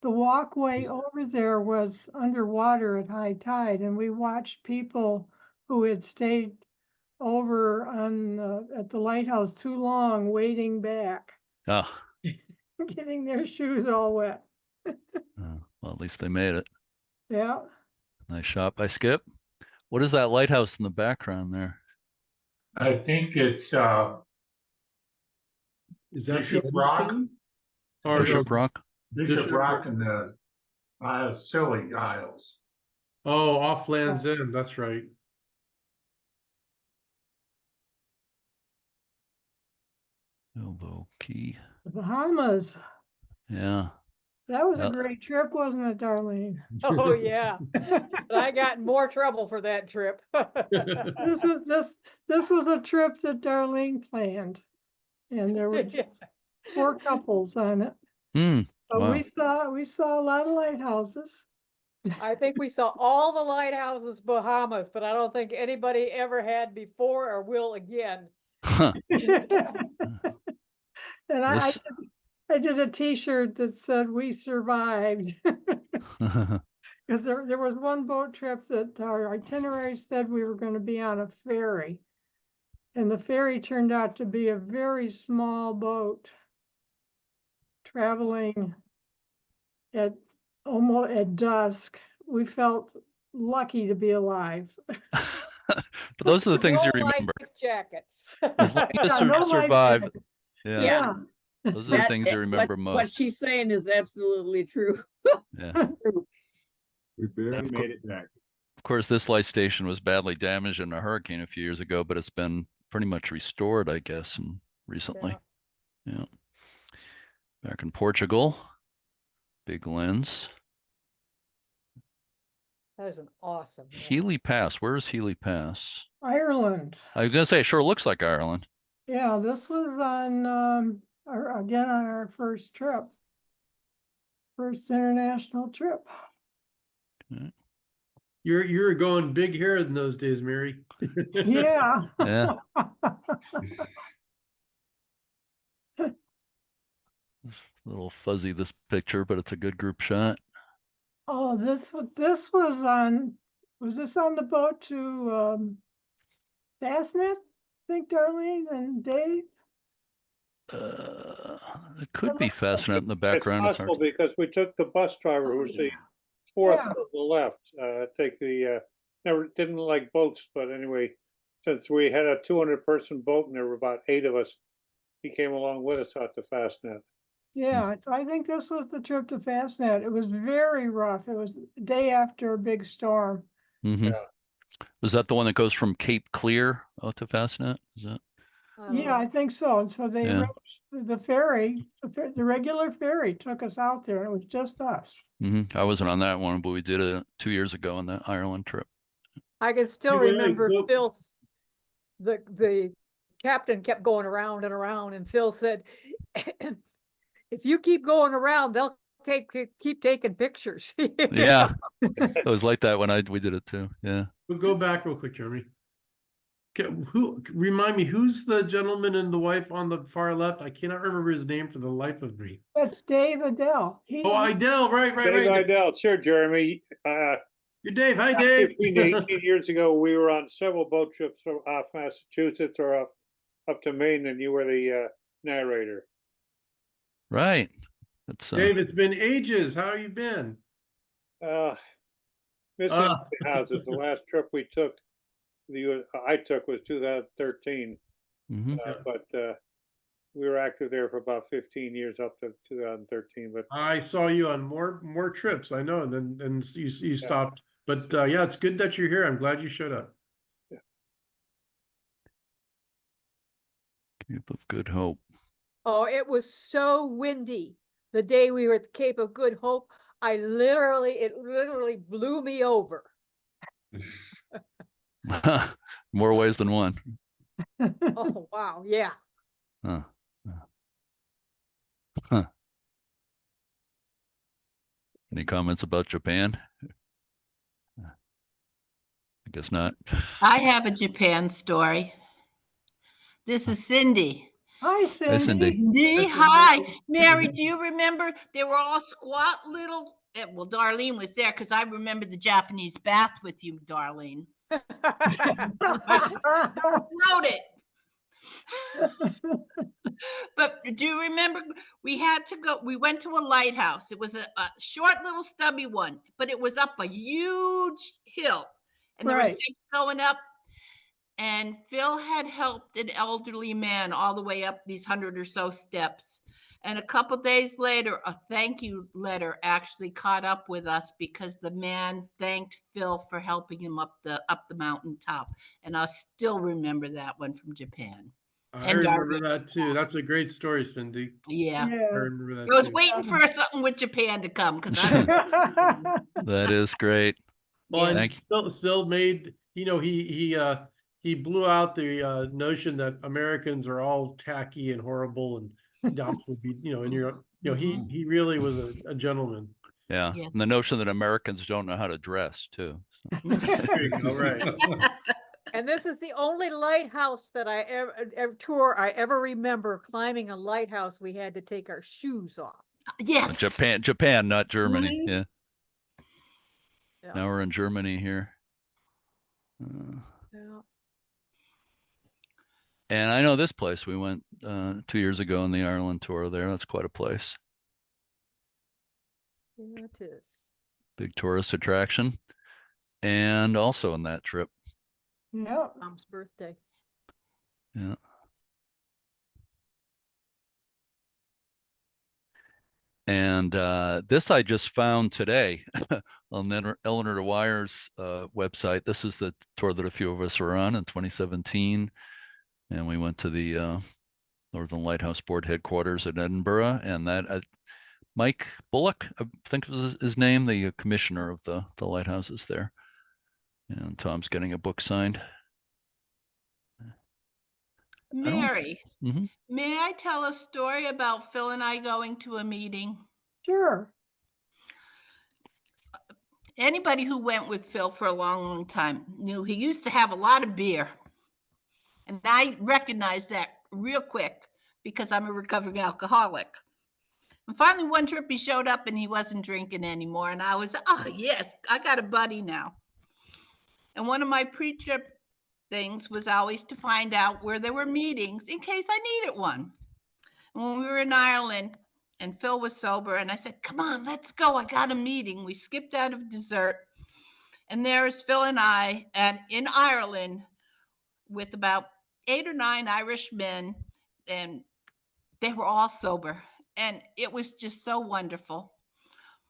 The walkway over there was underwater at high tide, and we watched people who had stayed over on at the lighthouse too long, waiting back, Ah, getting their shoes all wet. well, at least they made it. Yeah, Nice shot by Skip. What is that lighthouse in the background there? I think it's Is that Bishop the Rock? Edstone? Or Bishop Rock? Bishop Rock and the Scilly Isles. Oh, off Land's End, that's right. Elbow key. the Bahamas. Yeah. That was a Yeah. great trip, wasn't it, Darlene? Oh, yeah. But I got in more trouble for that trip. This was a trip that Darlene planned, and there were Yeah. just 4 couples on it. Hmm. But Wow. we saw a lot of lighthouses. I think we saw all the lighthouses Bahamas, but I don't think anybody ever had before or will again. Huh. And This- I did a T-shirt that said "We survived," because there was one boat trip that our itinerary said we were going to be on a ferry, and the ferry turned out to be a very small boat traveling at almost at dusk. We felt lucky to be alive. But those are the things you No life remember. jackets. As long as Yeah, you no life survived. jackets. Yeah. Yeah. Those are the things you remember What most. she's saying is absolutely true. Yeah. We barely made it back. Of course, this light station was badly damaged in a hurricane a few years ago, but it's been pretty much restored, I guess, and recently. Yeah. Back in Portugal, big lens. That is an awesome. one. Healy Pass. Where is Healy Pass? Ireland. I was gonna say, it sure looks like Ireland. Yeah, this was on on our first trip. First international trip. You were going big hair in those days, Mary. Yeah. Yeah. It's a little fuzzy, this picture, but it's a good group shot. Oh, this was on, was this on the boat to Fastnet? I think Darlene and Dave? It could be looks like Fastnet in the It's background. It's possible hard to- because we took the bus driver Oh, who's the yeah. fourth Yeah. from the left, take the, never, didn't like boats, but anyway, since we had a 200-person boat and there were about 8 of us, he came along with us out to Fastnet. Yeah, I think this was the trip to Fastnet. It was very rough. It was the day after a big storm. Mhm. Was that the one that goes from Cape Clear out to Fastnet? Is that? Yeah, I think so. And so they Yeah. arranged the ferry, the regular ferry took us out there. It was just us. I wasn't on that one, but we did it 2 years ago on that Ireland trip. I can still Anyway, remember go- Phil's, the captain kept going around and around and Phil said, if you keep going around, they'll keep taking pictures. Yeah. It was like that when we did it too. Yeah. We'll go back real quick, Jeremy. Remind me, who's the gentleman and the wife on the far left? I cannot remember his name for the life of me. That's Dave Adele. Oh, Idell, right. Dave Idell, sure, Jeremy. You're Dave. Hi, Dave. 15 to 18 years ago, we were on several boat trips off Massachusetts or up to Maine, and you were the narrator. Right. That's Dave, it's been ages. How you been? Missing houses. The last trip we took, I took was 2013, mhm. but we were active there for about 15 years up to 2013. But I saw you on more trips. I know, and then you stopped. But yeah, it's good that you're here. I'm glad you showed up. Cape of Good Hope. Oh, it was so windy the day we were at the Cape of Good Hope. It literally blew me over. More ways than one. Oh, wow, yeah. Huh. Huh. Any comments about Japan? I guess not. I have a Japan story. This is Cindy. Hi, Hi, Cindy. Cindy. Hi, Mary, do you remember they were all squat little, well, Darlene was there because I remember the Japanese bath with you, Darlene. Wrote it. But do you remember we went to a lighthouse. It was a short little stubby one, but it was up a huge hill and there were Right. steps going up. And Phil had helped an elderly man all the way up these 100 or so steps. And a couple days later, a thank you letter actually caught up with us because the man thanked Phil for helping him up the mountaintop. And I still remember that one from Japan. I And remember Darlene. that too. That's a great story, Cindy. Yeah. I Yeah. remember that I was too. waiting for something with Japan to come because That is great. Well, and Thank you. still made, he blew out the notion that Americans are all tacky and horrible and doubts would be, and he really was a gentleman. Yeah. Yes. And the notion that Americans don't know how to dress too. There you go, right. And this is the only lighthouse that I ever remember climbing a lighthouse. We had to take our shoes off. yes. Japan, not Germany. Mhm. Yeah. Yeah. Now we're in Germany here. Yeah. And I know this place. We went 2 years ago on the Ireland tour there. That's quite a place. Yeah, it is. Big tourist attraction. And also on that trip. Yep. Mom's birthday. Yeah. And this I just found today on Eleanor Dwyer's website. This is the tour that a few of us were on in 2017. And we went to the Northern Lighthouse Board headquarters in Edinburgh. And that Mike Bullock, I think was his name, the commissioner of the lighthouses there. And Tom's getting a book signed. Mary, Mhm. may I tell a story about Phil and I going to a meeting? Sure. Anybody who went with Phil for a long, long time knew he used to have a lot of beer. And I recognized that real quick because I'm a recovering alcoholic. And finally, one trip he showed up and he wasn't drinking anymore. And I was, oh, yes, I got a buddy now. And one of my pre-trip things was always to find out where there were meetings in case I needed one. And when we were in Ireland and Phil was sober and I said, come on, let's go. I got a meeting. We skipped out of dessert. And there is Phil and I in Ireland with about 8 or 9 Irish men, and they were all sober. And it was just so wonderful.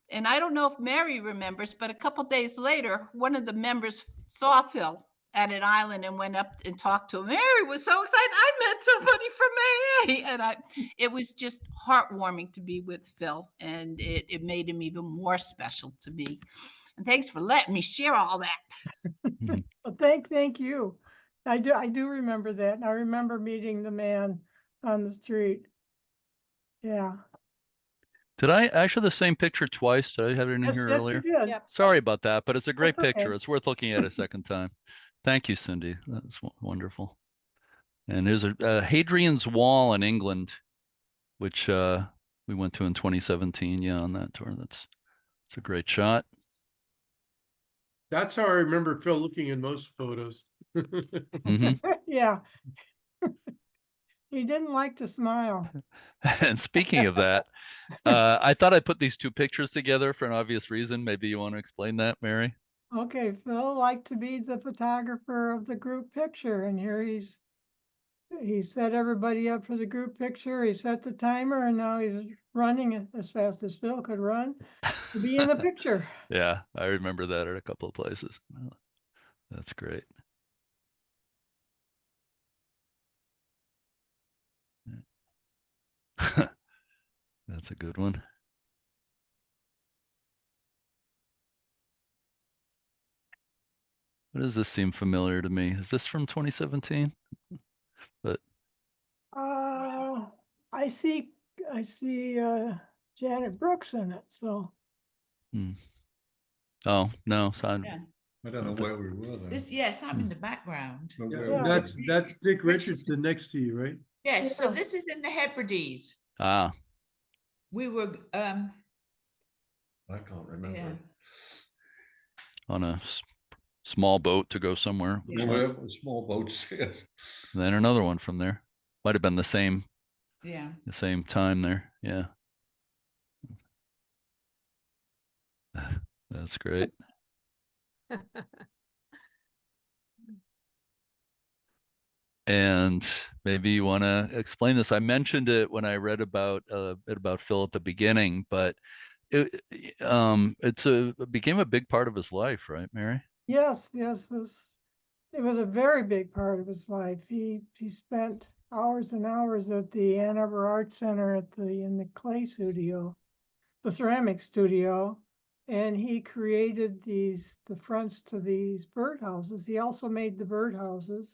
And I don't know if Mary remembers, but a couple days later, one of the members saw Phil at an island and went up and talked to him. Mary was so excited. I met somebody from AA. And it was just heartwarming to be with Phil. And it made him even more special to me. And thanks for letting me share all that. Well, thank you. I do remember that. And I remember meeting the man on the street. Yeah. Did I show the same picture twice? Did I have it in Yes, here yes, earlier? you did. Yep. Sorry about that, but it's a great That's okay. picture. It's worth looking at a second time. Thank you, Cindy. That's wonderful. And there's a Hadrian's Wall in England, which we went to in 2017. Yeah, on that tour. It's a great shot. That's how I remember Phil looking in most photos. Mhm. Yeah. He didn't like to smile. And speaking of that, I thought I'd put these two pictures together for an obvious reason. Maybe you want to explain that, Mary? Okay, Phil liked to be the photographer of the group picture, and here he set everybody up for the group picture. He set the timer, and now he's running as fast as Phil could run to be in the picture. Yeah, I remember that at a couple of places. That's great. That's a good one. What does this seem familiar to me? Is this from 2017? But I see Janet Brooks in it, so. oh no, so Yeah. I don't know where we were then. This, yes, I'm in the background. But Yeah, where Yeah. were that's we? that's Dick Richardson next to you, right? Yes, so Yeah. this is in the Hebrides. ah, We were, I can't remember. Yeah. on a small boat to go somewhere. Yeah. Where were small boats? Yes. Then another one from there. Might have been the same time there. Yeah. That's great. And maybe you want to explain this. I mentioned it when I read about it about Phil at the beginning, but it became a big part of his life, right, Mary? Yes, it was a very big part of his life. He spent hours and hours at the Ann Arbor Art Center in the clay studio, the ceramic studio, and he created the fronts to these birdhouses. He also made the birdhouses.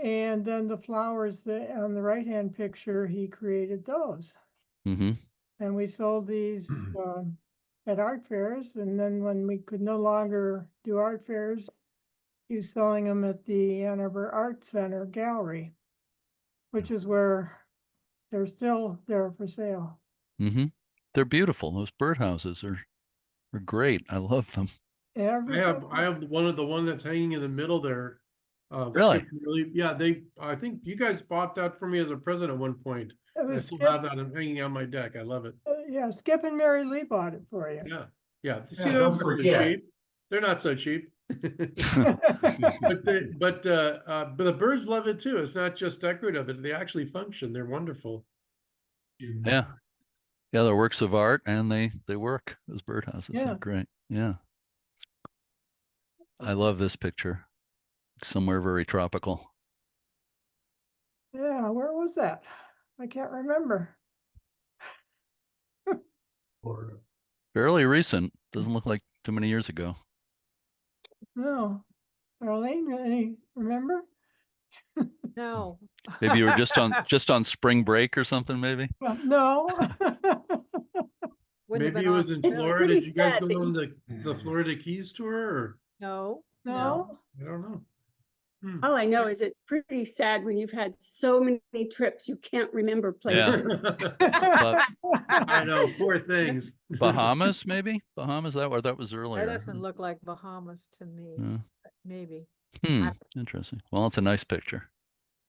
And then the flowers that on the right-hand picture, he created those. Mm-hmm. And we sold these at art fairs. And then when we could no longer do art fairs, he was selling them at the Ann Arbor Art Center Gallery, which is where they're still there for sale. Mm-hmm. They're beautiful. Those birdhouses are great. I love them. I have one that's hanging in the middle there. Really? Skip and Mary, yeah, I think you guys bought that for me as a present at one point. It I was still Skip, have that hanging on my deck. I love it. yeah, Skip and Mary Lee bought it for you. Yeah, yeah. See, Yeah, they're don't not so forget. cheap. They're not so cheap. But the birds love it too. It's not just decorative. They actually function. They're wonderful. Yeah. Yeah, they're works of art and they work as birdhouses. They're Yes. great. Yeah. I love this picture. Somewhere very tropical. Yeah, where was that? I can't remember. Fairly recent. Doesn't look like too many years ago. No. Arlene, any remember? No. Maybe you were just on spring break or something, maybe? No. Wouldn't have Maybe been it was on in film. Florida. pretty Did you guys sad go that on the Florida Keys tour? Or No. No. I don't know. All I know is it's pretty sad when you've had so many trips, you can't remember Yeah. places. I know, poor things. Bahamas, maybe? Bahamas, that was That earlier. doesn't look like Bahamas to me, Yeah. but maybe. Hmm. Interesting. Well, it's a nice picture.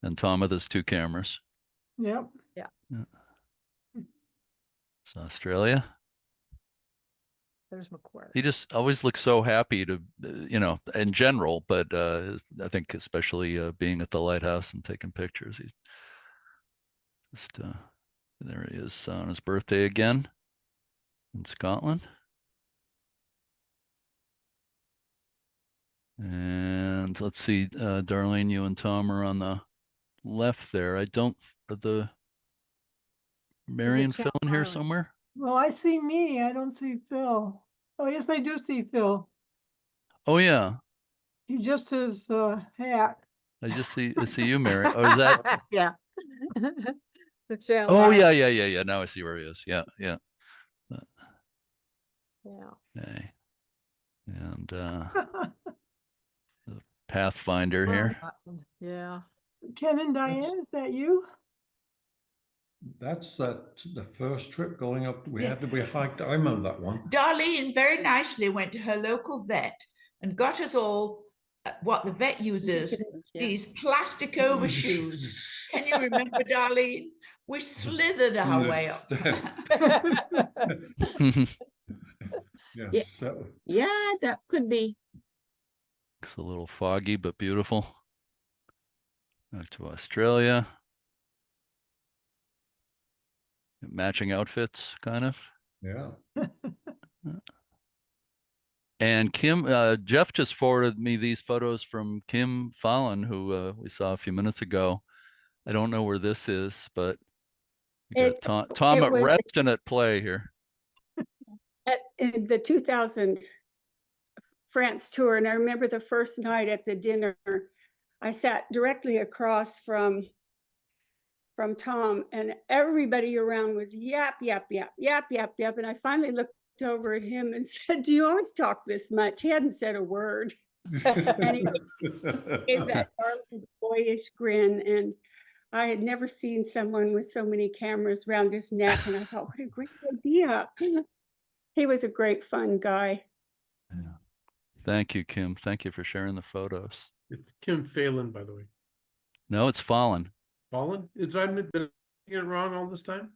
And Tom with his two cameras. Yep. It's Australia. There's McQuarrie. He just always looks so happy to, in general, but I think especially being at the lighthouse and taking pictures. He's just, there he is on his birthday again in Scotland. And let's see, Darlene, you and Tom are on the left there. I don't, are Mary and Phil in here Island? somewhere? Well, I see me. I don't see Phil. Oh, yes, I do see Phil. Oh yeah, He just his hat. I see you, Mary. Oh, is that? Yeah. The channel. Oh Island. yeah. Now I see where he is. Yeah. Yeah. Okay. And the Pathfinder here. Yeah. Ken and Diane, is that you? That's the first trip going up. We Yeah. hiked. I remember that one. Darlene very nicely went to her local vet and got us all what the vet uses, Yeah. these plastic overshoes. Can you remember, Darlene? We slithered our way up. Yes. Yeah. So, Yeah, that could be. It's a little foggy, but beautiful. Back to Australia. Matching outfits, kind of. yeah. And Kim, Jeff just forwarded me these photos from Kim Fallon, who we saw a few minutes ago. I don't know where this is, but You got Tom it at was- rest and at play here. in the 2000 France tour, and I remember the first night at the dinner, I sat directly across from Tom, and everybody around was yap, yap, yap, yap, yap, yap. And I finally looked over at him and said, "Do you always talk this much?" He hadn't said a word. And he gave that darling boyish grin, and I had never seen someone with so many cameras around his neck, and I thought, what a great idea. He was a great fun guy. Thank you, Kim. Thank you for sharing the photos. It's Kim Phelan, by the way. No, it's Fallen. Fallen? I've been getting it wrong all this time?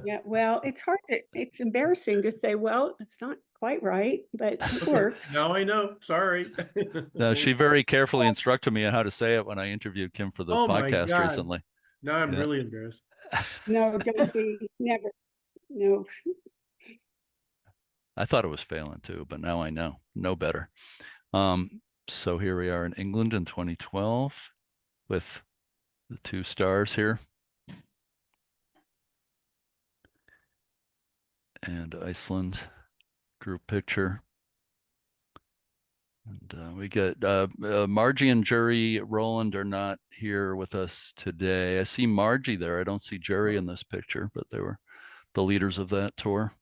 Yeah, well, it's embarrassing to say, well, it's not quite right, but it Okay, works. now I know, sorry. No, she very carefully instructed me on how to say it when I interviewed Kim for the Oh my podcast God. recently. Now I'm Yeah. really embarrassed. No, don't be, never, no. I thought it was Phelan too, but now I know better. So here we are in England in 2012 with the 2 stars here. And Iceland group picture. And we get Margie and Jerry Rowland are not here with us today. I see Margie there. I don't see Jerry in this picture, but they were the leaders of that tour.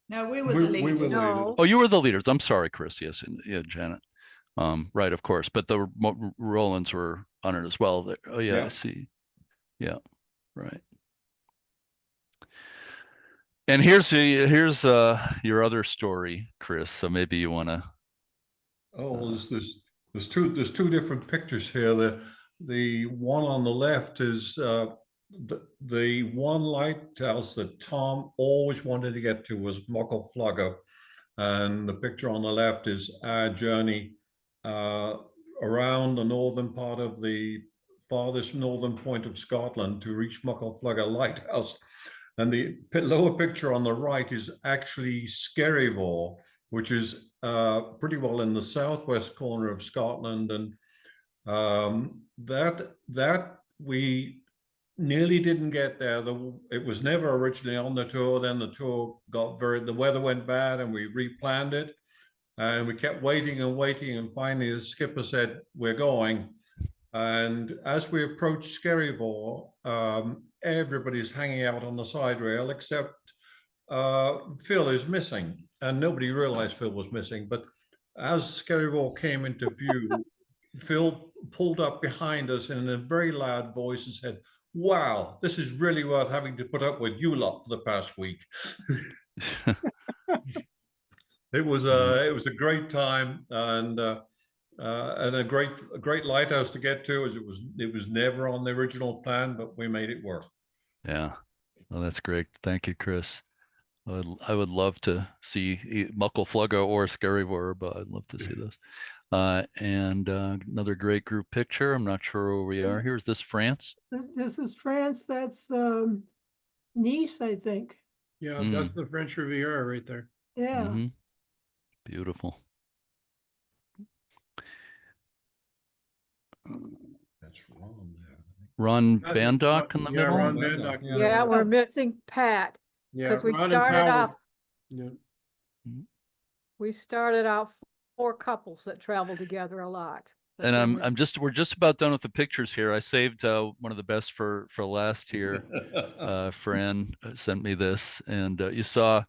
No, we were We- the we were leaders. the No. Oh, you were the leaders. I'm sorry, Chris. Yes, and yeah, Janet. Right, of course. But the Rowlands were on it as well. Oh yeah, I Yeah. see. Yeah, right. And here's your other story, Chris. So maybe you want to. Oh, there's two different pictures here. The one on the left is the one lighthouse that Tom always wanted to get to was Muckle, and the picture on the left is our journey around the northern part of the farthest northern point of Scotland to reach Muckle Lighthouse. And the lower picture on the right is actually Skerryvore, which is pretty well in the southwest corner of Scotland. And that we nearly didn't get there. It was never originally on the tour. Then the tour the weather went bad and we replanned it. And we kept waiting and waiting. And finally the skipper said, "We're going." And as we approached Skerryvore, everybody's hanging out on the side rail except Phil is missing. And nobody realized Phil was missing. But as Skerryvore came into view, Phil pulled up behind us and in a very loud voice and said, "Wow, this is really worth having to put up with you lot for the past week." It was a great time and a great lighthouse to get to, as it was never on the original plan, but we made it work. Yeah, well, that's great. Thank you, Chris. I would love to see Muckle or Skerryvore, but I'd love to see those. And another great group picture. I'm not sure where we are here. Is this France? This is France. That's Nice, I think. Yeah, that's the French Riviera right there. Yeah. Mhm. Beautiful. That's wrong there. Ron That- Bandock in the yeah, middle. Ron Van Bandock. Dyke, yeah. Yeah, we're missing Pat, Yeah, because we Ron and started Powell. out, Yeah. we started out 4 couples that traveled together a lot. But And then we're- we're just about done with the pictures here. I saved one of the best for last here. Fran sent me this, and you saw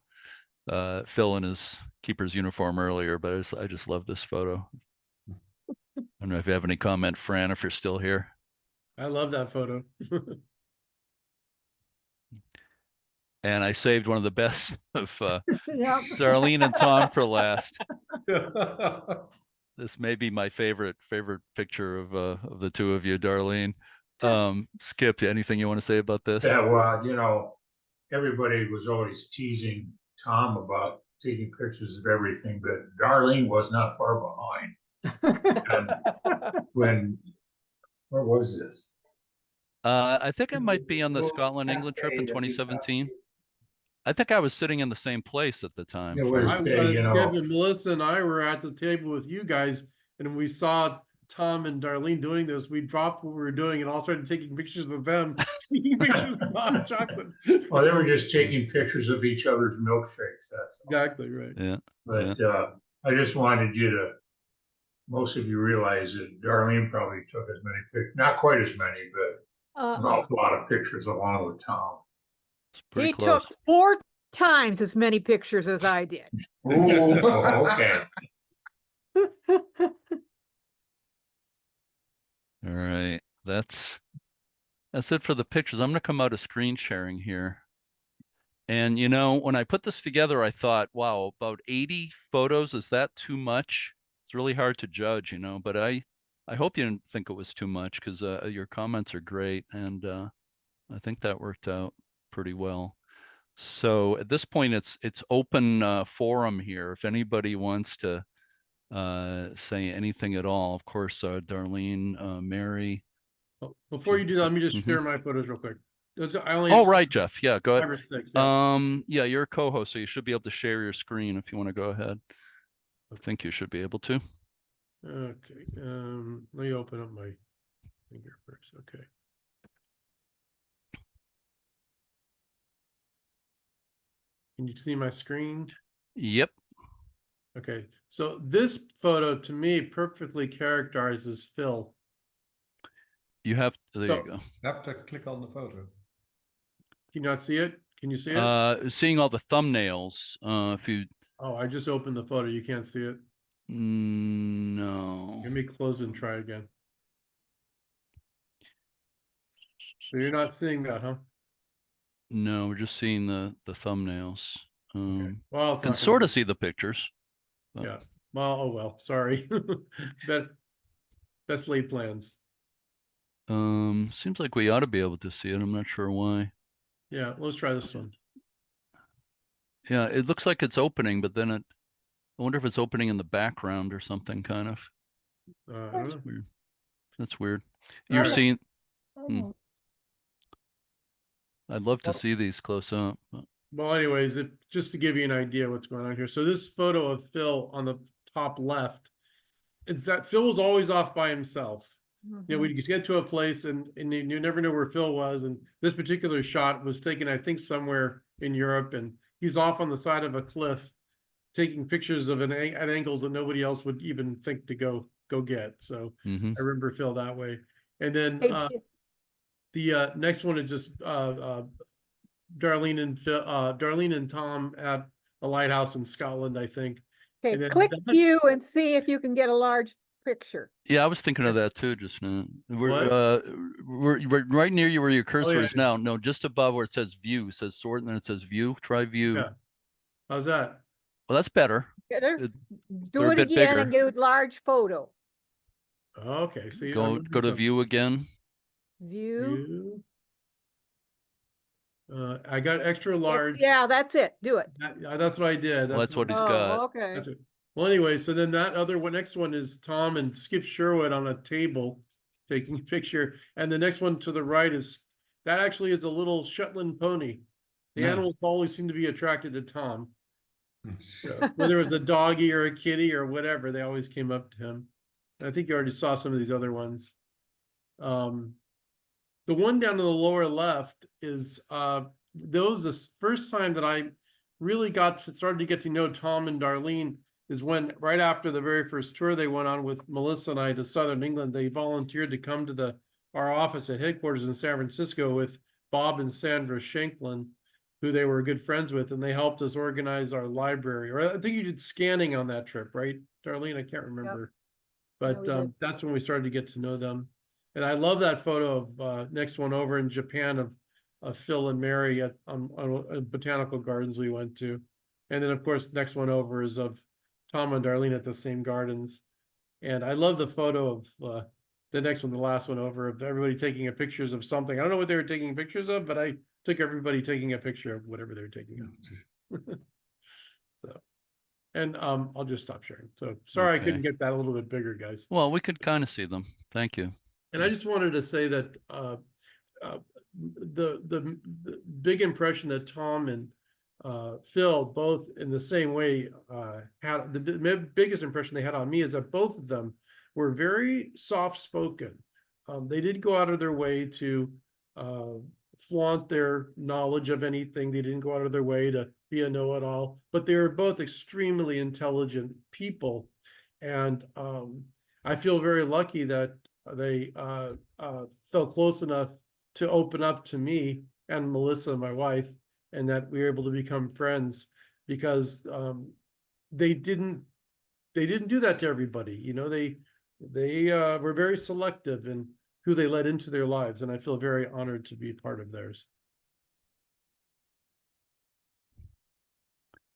Phil in his keeper's uniform earlier, but I just love this photo. I don't know if you have any comment, Fran, if you're still here. I love that photo. And I saved one of the best of Yep. Darlene and Tom for last. This may be my favorite picture of the two of you, Darlene. Skip, anything you want to say about this? Yeah, well, everybody was always teasing Tom about taking pictures of everything, but Darlene was not far behind. And where was this? I think I might be on the Scotland-England trip in 2017. I think I was sitting in the same place at the time. It for- was- I was, Okay, you know. Skip and Melissa and I were at the table with you guys, and we saw Tom and Darlene doing this, we dropped what we were doing and all started taking pictures of them, taking pictures of hot chocolate. Well, they were just taking pictures of each other's milkshakes, that's all. Exactly right. Yeah. But I just wanted you to, most of you realize that Darlene probably took as many pictures, not quite as many, but an awful lot of pictures along with Tom. It's pretty He close. took 4 times as many pictures as I did. Ooh, okay. All right. That's it for the pictures. I'm gonna come out of screen sharing here. And you know, when I put this together, I thought, wow, about 80 photos, is that too much? It's really hard to judge, you know, but I hope you didn't think it was too much, because your comments are great, and I think that worked out pretty well. So at this point, it's open forum here. If anybody wants to say anything at all, of course, Darlene, Mary. Before you do that, let me just Mhm. share my photos real quick. I only Oh, have right, Jeff. Yeah, go 5 ahead. or 6. Yeah. Yeah, you're a co-host, so you should be able to share your screen if you want to go ahead. I think you should be able to. Okay. Let me open up my thing here first. Okay. Can you see my screen? Yep. Okay. So this photo to me perfectly characterizes Phil. You have, there So- you go. Have to click on the photo. Can you not see it? Can you see it? Seeing all the thumbnails, if you, Oh, I just opened the photo. You can't see it. no. Let me close and try again. So you're not seeing that, huh? No, we're just seeing the thumbnails. Well, Can it's not gonna sort be- of see the pictures. but- Yeah. Well, oh well, sorry. That's laid plans. Seems like we ought to be able to see it. I'm not sure why. Yeah, let's try this one. Yeah, it looks like it's opening, but then I wonder if it's opening in the background or something, kind of. I don't That's know. weird. That's weird. You're Alright. seeing, Oh, I'd love to Well- see these close up. but- Well, anyways, just to give you an idea what's going on here. So this photo of Phil on the top left, it's that Phil was always off by himself. You know, we'd get to a place and you never know where Phil was. And this particular shot was taken, I think, somewhere in Europe, and he's off on the side of a cliff taking pictures of at angles that nobody else would even think to go get. So Mhm. I remember Phil that way. And then Hey, the next one is just Darlene and Phil, Darlene and Tom at a lighthouse in Scotland, I think. Okay, and then click that- view and see if you can get a large picture. Yeah, I was thinking of that too just now. What? We're right near you where your cursor yeah, is now. No, just above where it says view, it says sort, and then it says view. Try view. Yeah. How's that? Well, that's better. Get her- It- Do they're a it bit again and bigger. get a large photo. Okay, see. Go to view again. View. I got extra large. Yeah, that's it. Do it. That's what I did. Well, that's what he's Oh, got. okay. That's it. Well, anyway, so then that other one, next one is Tom and Skip Sherwood on a table taking a picture. And the next one to the right that actually is a little Shetland pony. The Yeah. animals always seem to be attracted to Tom. Whether it's a doggy or a kitty or whatever, they always came up to him. And I think you already saw some of these other ones. The one down to the lower left is that was the first time that I really started to get to know Tom and Darlene, is when right after the very first tour they went on with Melissa and I to Southern England, they volunteered to come to our office at headquarters in San Francisco with Bob and Sandra Shanklin, who they were good friends with, and they helped us organize our library. Or I think you did scanning on that trip, right, Darlene? I can't remember. But we did. that's when we started to get to know them. And I love that photo of next one over in Japan of Phil and Mary on botanical gardens we went to. And then of course, next one over is of Tom and Darlene at the same gardens. And I love the photo of the next one, the last one over, of everybody taking pictures of something. I don't know what they were taking pictures of, but I took everybody taking a picture of whatever they were taking of. So, and I'll just stop sharing. So sorry I Okay. couldn't get that a little bit bigger, guys. Well, we could kind of see them. Thank you. And I just wanted to say that the big impression that Tom and Phil both in the same way had the biggest impression they had on me is that both of them were very soft-spoken. They didn't go out of their way to flaunt their knowledge of anything. They didn't go out of their way to be a know-it-all, but they were both extremely intelligent people. And I feel very lucky that they felt close enough to open up to me and Melissa, my wife, and that we were able to become friends, because they didn't do that to everybody. You know, they were very selective in who they let into their lives, and I feel very honored to be part of theirs.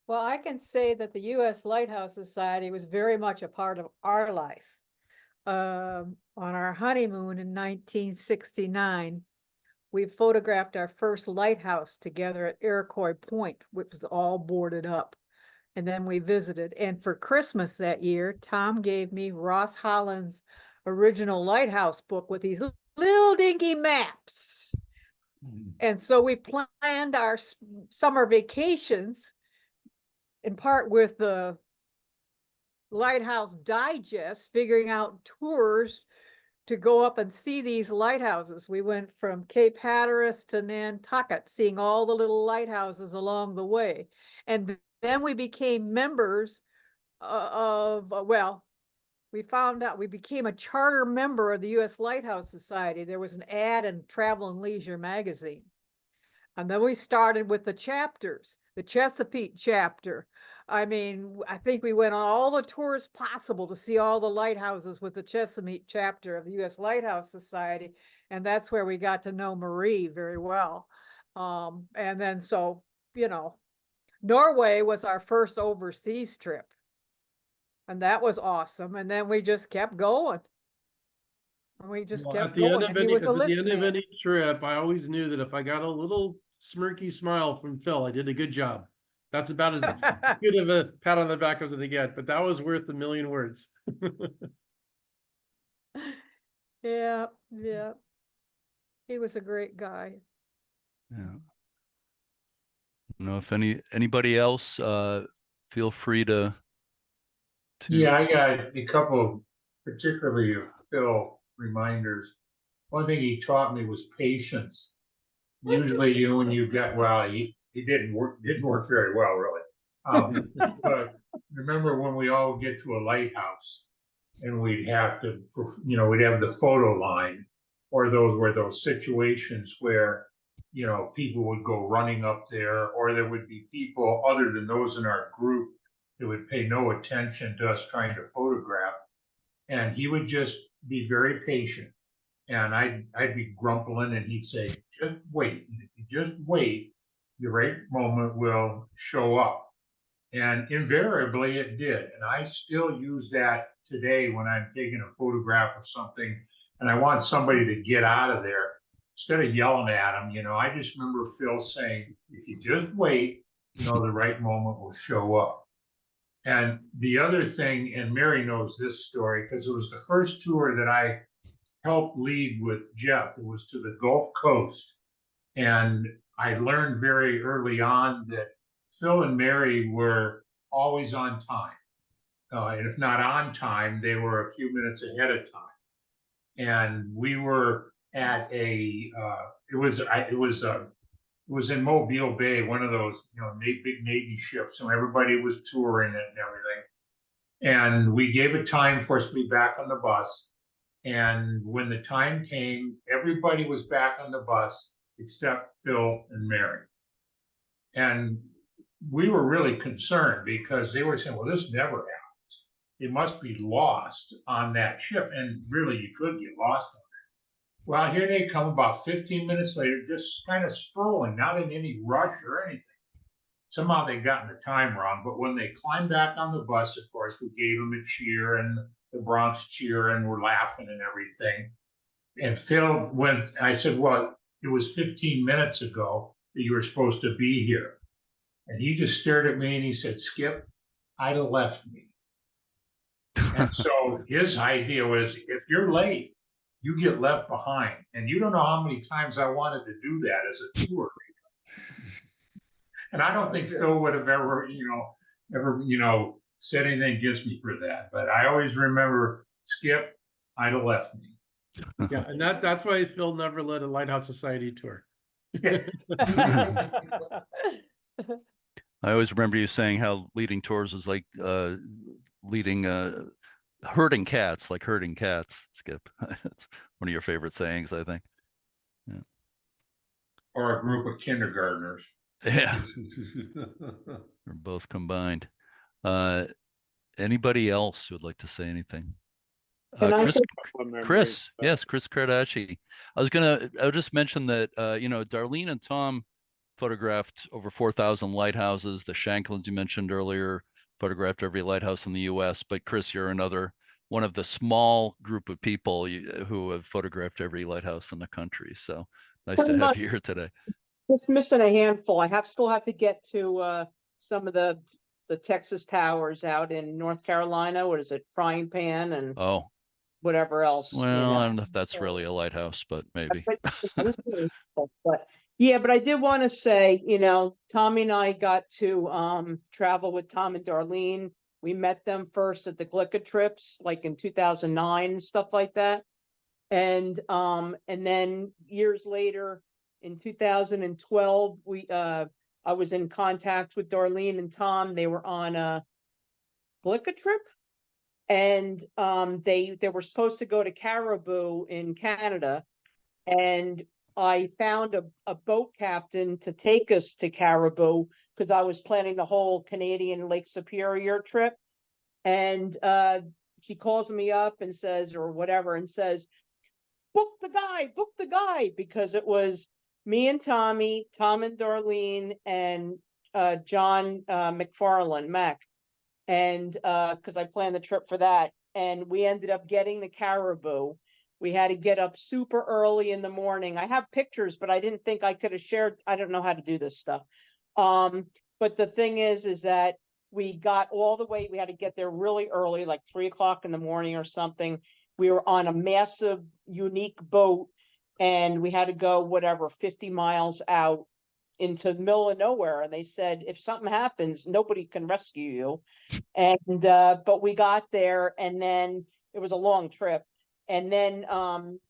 Well, I can say that the U.S. Lighthouse Society was very much a part of our life. On our honeymoon in 1969, we photographed our first lighthouse together at Iroquois Point, which was all boarded up. And then we visited. And for Christmas that year, Tom gave me Ross Holland's original lighthouse book with these little dinky maps. And so we planned our summer vacations in part with the Lighthouse Digest, figuring out tours to go up and see these lighthouses. We went from Cape Hatteras to Nantucket, seeing all the little lighthouses along the way. And then we became members we found out we became a charter member of the U.S. Lighthouse Society. There was an ad in Travel and Leisure magazine. And then we started with the chapters, the Chesapeake chapter. I mean, I think we went on all the tours possible to see all the lighthouses with the Chesapeake chapter of the U.S. Lighthouse Society. And that's where we got to know Marie very well. And then so, you know, Norway was our first overseas trip. And that was awesome. And then we just kept going. And we just kept at the going. end of And he any, was a at the end of listener. any trip, I always knew that if I got a little smirky smile from Phil, I did a good job. That's about as good of a pat on the back as I get, but that was worth a million words. Yeah, yeah. He was a great guy. Yeah. You know, if anybody else, feel free to. Yeah, I got a couple of particularly Phil reminders. One thing he taught me was patience. Usually, you know, when you get, well, he didn't work very well, really. But remember when we all get to a lighthouse and we'd have to, you know, we'd have the photo line, or those situations where, you know, people would go running up there, or there would be people other than those in our group that would pay no attention to us trying to photograph. And he would just be very patient. And I'd be grumbling, and he'd say, just wait. If you just wait, the right moment will show up. And invariably it did. And I still use that today when I'm taking a photograph of something and I want somebody to get out of there. Instead of yelling at them, you know, I just remember Phil saying, if you just wait, you know, the right moment will show up. And the other thing, and Mary knows this story because it was the first tour that I helped lead with Jeff. It was to the Gulf Coast. And I learned very early on that Phil and Mary were always on time. And if not on time, they were a few minutes ahead of time. And we were at it was in Mobile Bay, one of those, you know, big Navy ships, and everybody was touring it and everything. And we gave a time for us to be back on the bus. And when the time came, everybody was back on the bus except Phil and Mary. And we were really concerned because they were saying, well, this never happens. It must be lost on that ship. And really, you could get lost on it. Well, here they come about 15 minutes later, just kind of strolling, not in any rush or anything. Somehow they gotten the time wrong. But when they climbed back on the bus, of course, we gave them a cheer, and the Bronx cheer, and we're laughing and everything. And Phil went, I said, well, it was 15 minutes ago that you were supposed to be here. And he just stared at me and he said, Skip, I'd have left me. And so his idea was, if you're late, you get left behind. And you don't know how many times I wanted to do that as a tour. And I don't think Phil would have ever said anything against me for that. But I always remember Skip, I'd have left me. Yeah, and that's why Phil never led a Lighthouse Society tour. I always remember you saying how leading tours is like leading herding cats, like herding cats, Skip. It's one of your favorite sayings, I think. Or a group of kindergartners. Yeah, they're both combined. Anybody else who would like to say anything? Can I Chris, say- Couple of memories, Chris, yes, Chris Cardacci. I'll just mention that, Darlene and Tom photographed over 4,000 lighthouses. The Shanklins you mentioned earlier photographed every lighthouse in the US, but Chris, you're another one of the small group of people who have photographed every lighthouse in the country. So nice to have you here today. Just missing a handful. I still have to get to some of the Texas towers out in North Carolina. What is it, Frying Pan and Oh, whatever else. well, I don't know if that's really a lighthouse, but maybe. But yeah, but I did want to say, Tommy and I got to travel with Tom and Darlene. We met them first at the Glica trips, like in 2009 and stuff like that. And then years later, in 2012, I was in contact with Darlene and Tom. They were on a Glica trip, and they were supposed to go to Caribou in Canada, and I found a boat captain to take us to Caribou because I was planning the whole Canadian Lake Superior trip. And she calls me up and says, or whatever, and says, book the guy, because it was me and Tommy, Tom and Darlene, and John McFarland, Mac. And because I planned the trip for that. And we ended up getting the Caribou. We had to get up super early in the morning. I have pictures, but I didn't think I could have shared. I don't know how to do this stuff. But the thing is that we got all the way, we had to get there really early, like 3 o'clock in the morning or something. We were on a massive, unique boat, and we had to go 50 miles out into the middle of nowhere. And they said, if something happens, nobody can rescue you. And but we got there, and then it was a long trip. And then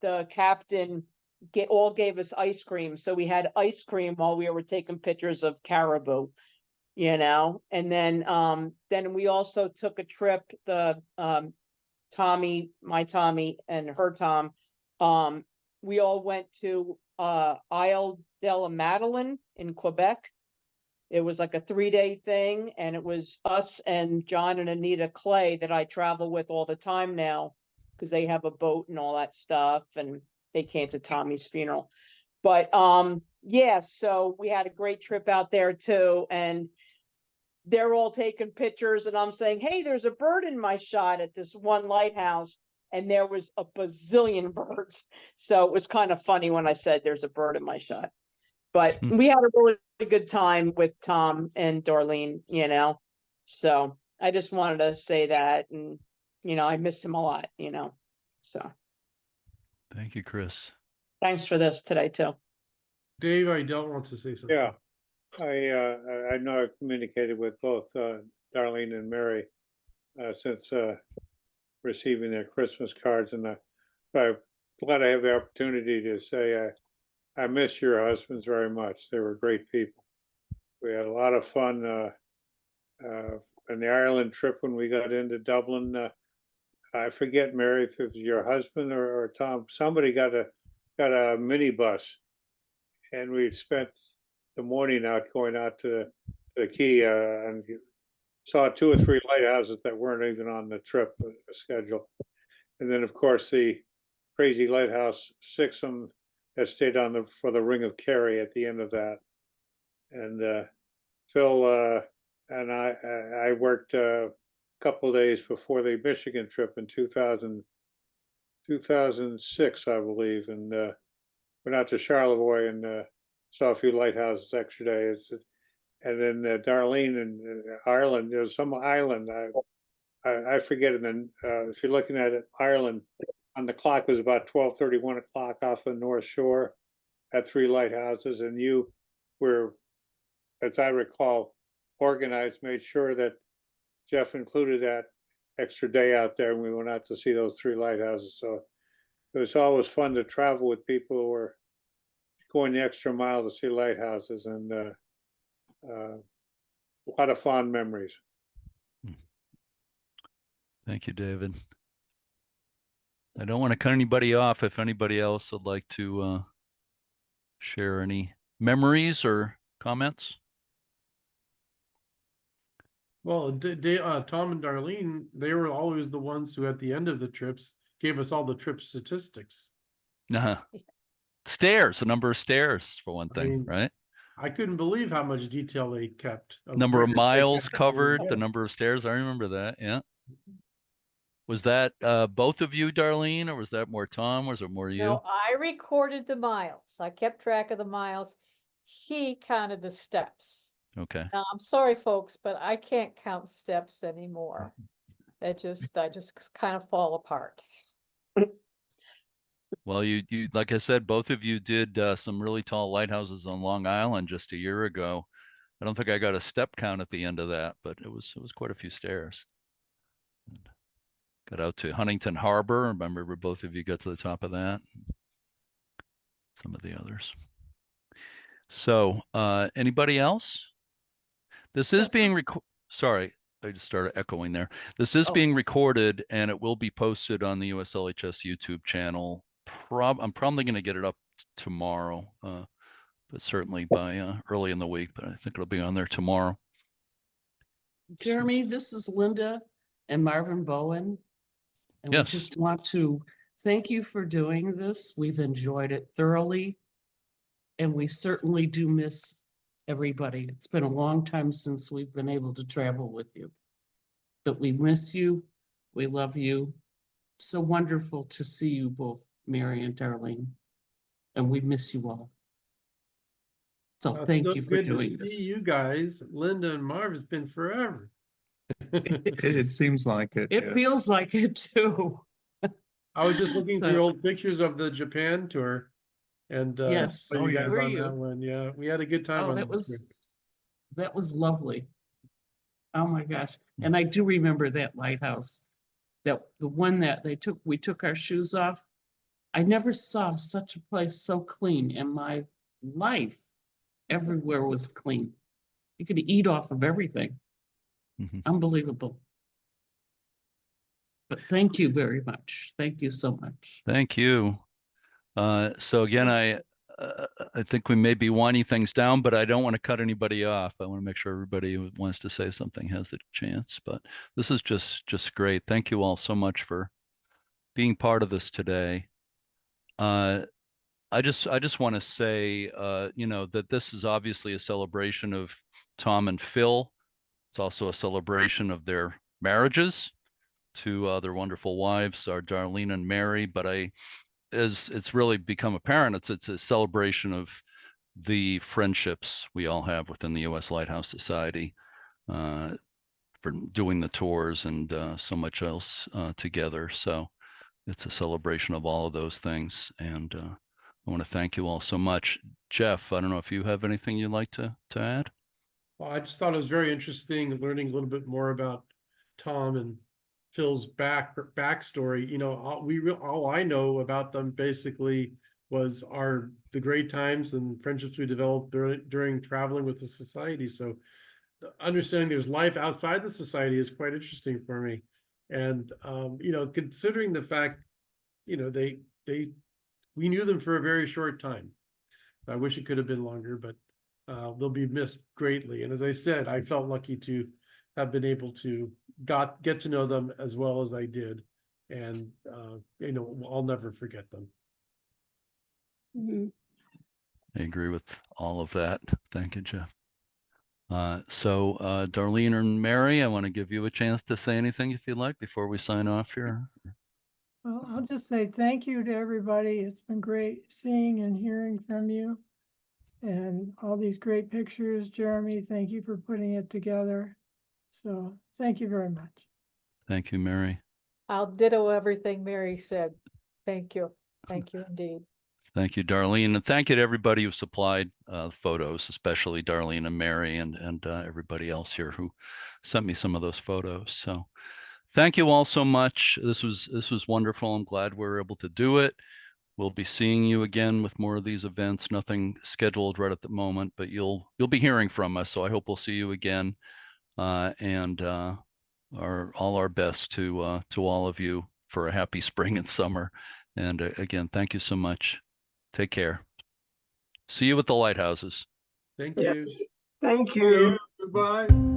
the captain gave us ice cream. So we had ice cream while we were taking pictures of Caribou, And then we also took a trip, Tommy, my Tommy, and her Tom. We all went to Isle de la Madeleine in Quebec. It was like a 3-day thing, and it was us and John and Anita Clay that I travel with all the time now, because they have a boat and all that stuff, and they came to Tommy's funeral. But yeah, so we had a great trip out there too, and they're all taking pictures, and I'm saying, hey, there's a bird in my shot at this one lighthouse, and there was a bazillion birds. So it was kind of funny when I said there's a bird in my shot. But we had a really good time with Tom and Darlene, So I just wanted to say that, and I miss him a lot, So Thank you, Chris. thanks for this today too. Dave, I don't want to say something. Yeah, I know I've communicated with both Darlene and Mary since receiving their Christmas cards, and I'm glad I have the opportunity to say I miss your husbands very much. They were great people. We had a lot of fun on the Ireland trip when we got into Dublin. I forget, Mary, if it was your husband or Tom. Somebody got a minibus, and we spent the morning going out to the quay and saw 2 or 3 lighthouses that weren't even on the trip schedule. And then, of course, the crazy lighthouse, Sixham, that stayed on for the Ring of Kerry at the end of that. And Phil and I worked a couple of days before the Michigan trip in 2006, I believe, and went out to Charlevoix and saw a few lighthouses extra days. And then Darlene in Ireland, there's some island, I forget it. And if you're looking at it, Ireland, on the clock was about 12:30, 1 o'clock off the North Shore at 3 lighthouses. And you were, as I recall, organized, made sure that Jeff included that extra day out there, and we went out to see those 3 lighthouses. So it was always fun to travel with people who were going the extra mile to see lighthouses, and a lot of fond memories. Thank you, David. I don't want to cut anybody off. If anybody else would like to share any memories or comments. Well, Tom and Darlene, they were always the ones who at the end of the trips gave us all the trip statistics. Stairs, the number of stairs for one I thing, mean, right? I couldn't believe how much detail they kept. Number of records they miles kept. covered, Yeah. the number of stairs. I remember that. Yeah. Was that both of you, Darlene, or was that more Tom? Was it more you? No, I recorded the miles. I kept track of the miles. He counted the steps. Okay. Now, I'm sorry, folks, but I can't count steps anymore. I just kind of fall apart. Well, you like I said, both of you did some really tall lighthouses on Long Island just a year ago. I don't think I got a step count at the end of that, but it was quite a few stairs. Got out to Huntington Harbor. I remember both of you got to the top of that. Some of the others. So, anybody else? This is being sorry, I just started echoing there. This is being recorded, and it will be posted on the USLHS YouTube channel. I'm probably going to get it up tomorrow, but certainly by early in the week. But I think it'll be on there tomorrow. Jeremy, this is Linda and Marvin Bowen. And Yes. we just want to thank you for doing this. We've enjoyed it thoroughly. And we certainly do miss everybody. It's been a long time since we've been able to travel with you. But we miss you. We love you. So wonderful to see you both, Mary and Darlene. And we miss you all. So thank so you for good to doing see this. you guys. Linda and Marv, it's been forever. It seems like it. It yes. feels like it too. I was just looking So- through old pictures of the Japan tour, and Yes. saw Oh, you yeah. guys Were on you? that one. Yeah, we had a good time Oh, on that that trip. was lovely. Oh my gosh. And I do remember that lighthouse. That the one that we took our shoes off. I never saw such a place so clean in my life. Everywhere was clean. You could eat off of everything. Mhm. Unbelievable. But thank you very much. Thank you so much. Thank you. So again, I think we may be winding things down, but I don't want to cut anybody off. I want to make sure everybody who wants to say something has the chance. But this is just great. Thank you all so much for being part of this today. I just want to say, that this is obviously a celebration of Tom and Phil. It's also a celebration of their marriages to their wonderful wives, our Darlene and Mary. But as it's really become apparent, it's a celebration of the friendships we all have within the U.S. Lighthouse Society, for doing the tours and so much else together. So it's a celebration of all of those things. And I want to thank you all so much. Jeff, I don't know if you have anything you'd like to add? Well, I just thought it was very interesting learning a little bit more about Tom and Phil's backstory. All I know about them basically was the great times and friendships we developed during traveling with the society. So understanding there's life outside the society is quite interesting for me. And considering the fact, we knew them for a very short time. I wish it could have been longer, but they'll be missed greatly. And as I said, I felt lucky to have been able to get to know them as well as I did. And, I'll never forget them. Mhm. I agree with all of that. Thank you, Jeff. So Darlene and Mary, I want to give you a chance to say anything if you'd like before we sign off here. Well, I'll just say thank you to everybody. It's been great seeing and hearing from you. And all these great pictures, Jeremy, thank you for putting it together. So thank you very much. Thank you, Mary. I'll ditto everything Mary said. Thank you. Thank you indeed. Thank you, Darlene. And thank you to everybody who supplied photos, especially Darlene and Mary and everybody else here who sent me some of those photos. So thank you all so much. This was wonderful. I'm glad we were able to do it. We'll be seeing you again with more of these events. Nothing scheduled right at the moment, but you'll be hearing from us. So I hope we'll see you again. And all our best to all of you for a happy spring and summer. And again, thank you so much. Take care. See you at the lighthouses. Thank Yeah. you. Thank you. Goodbye.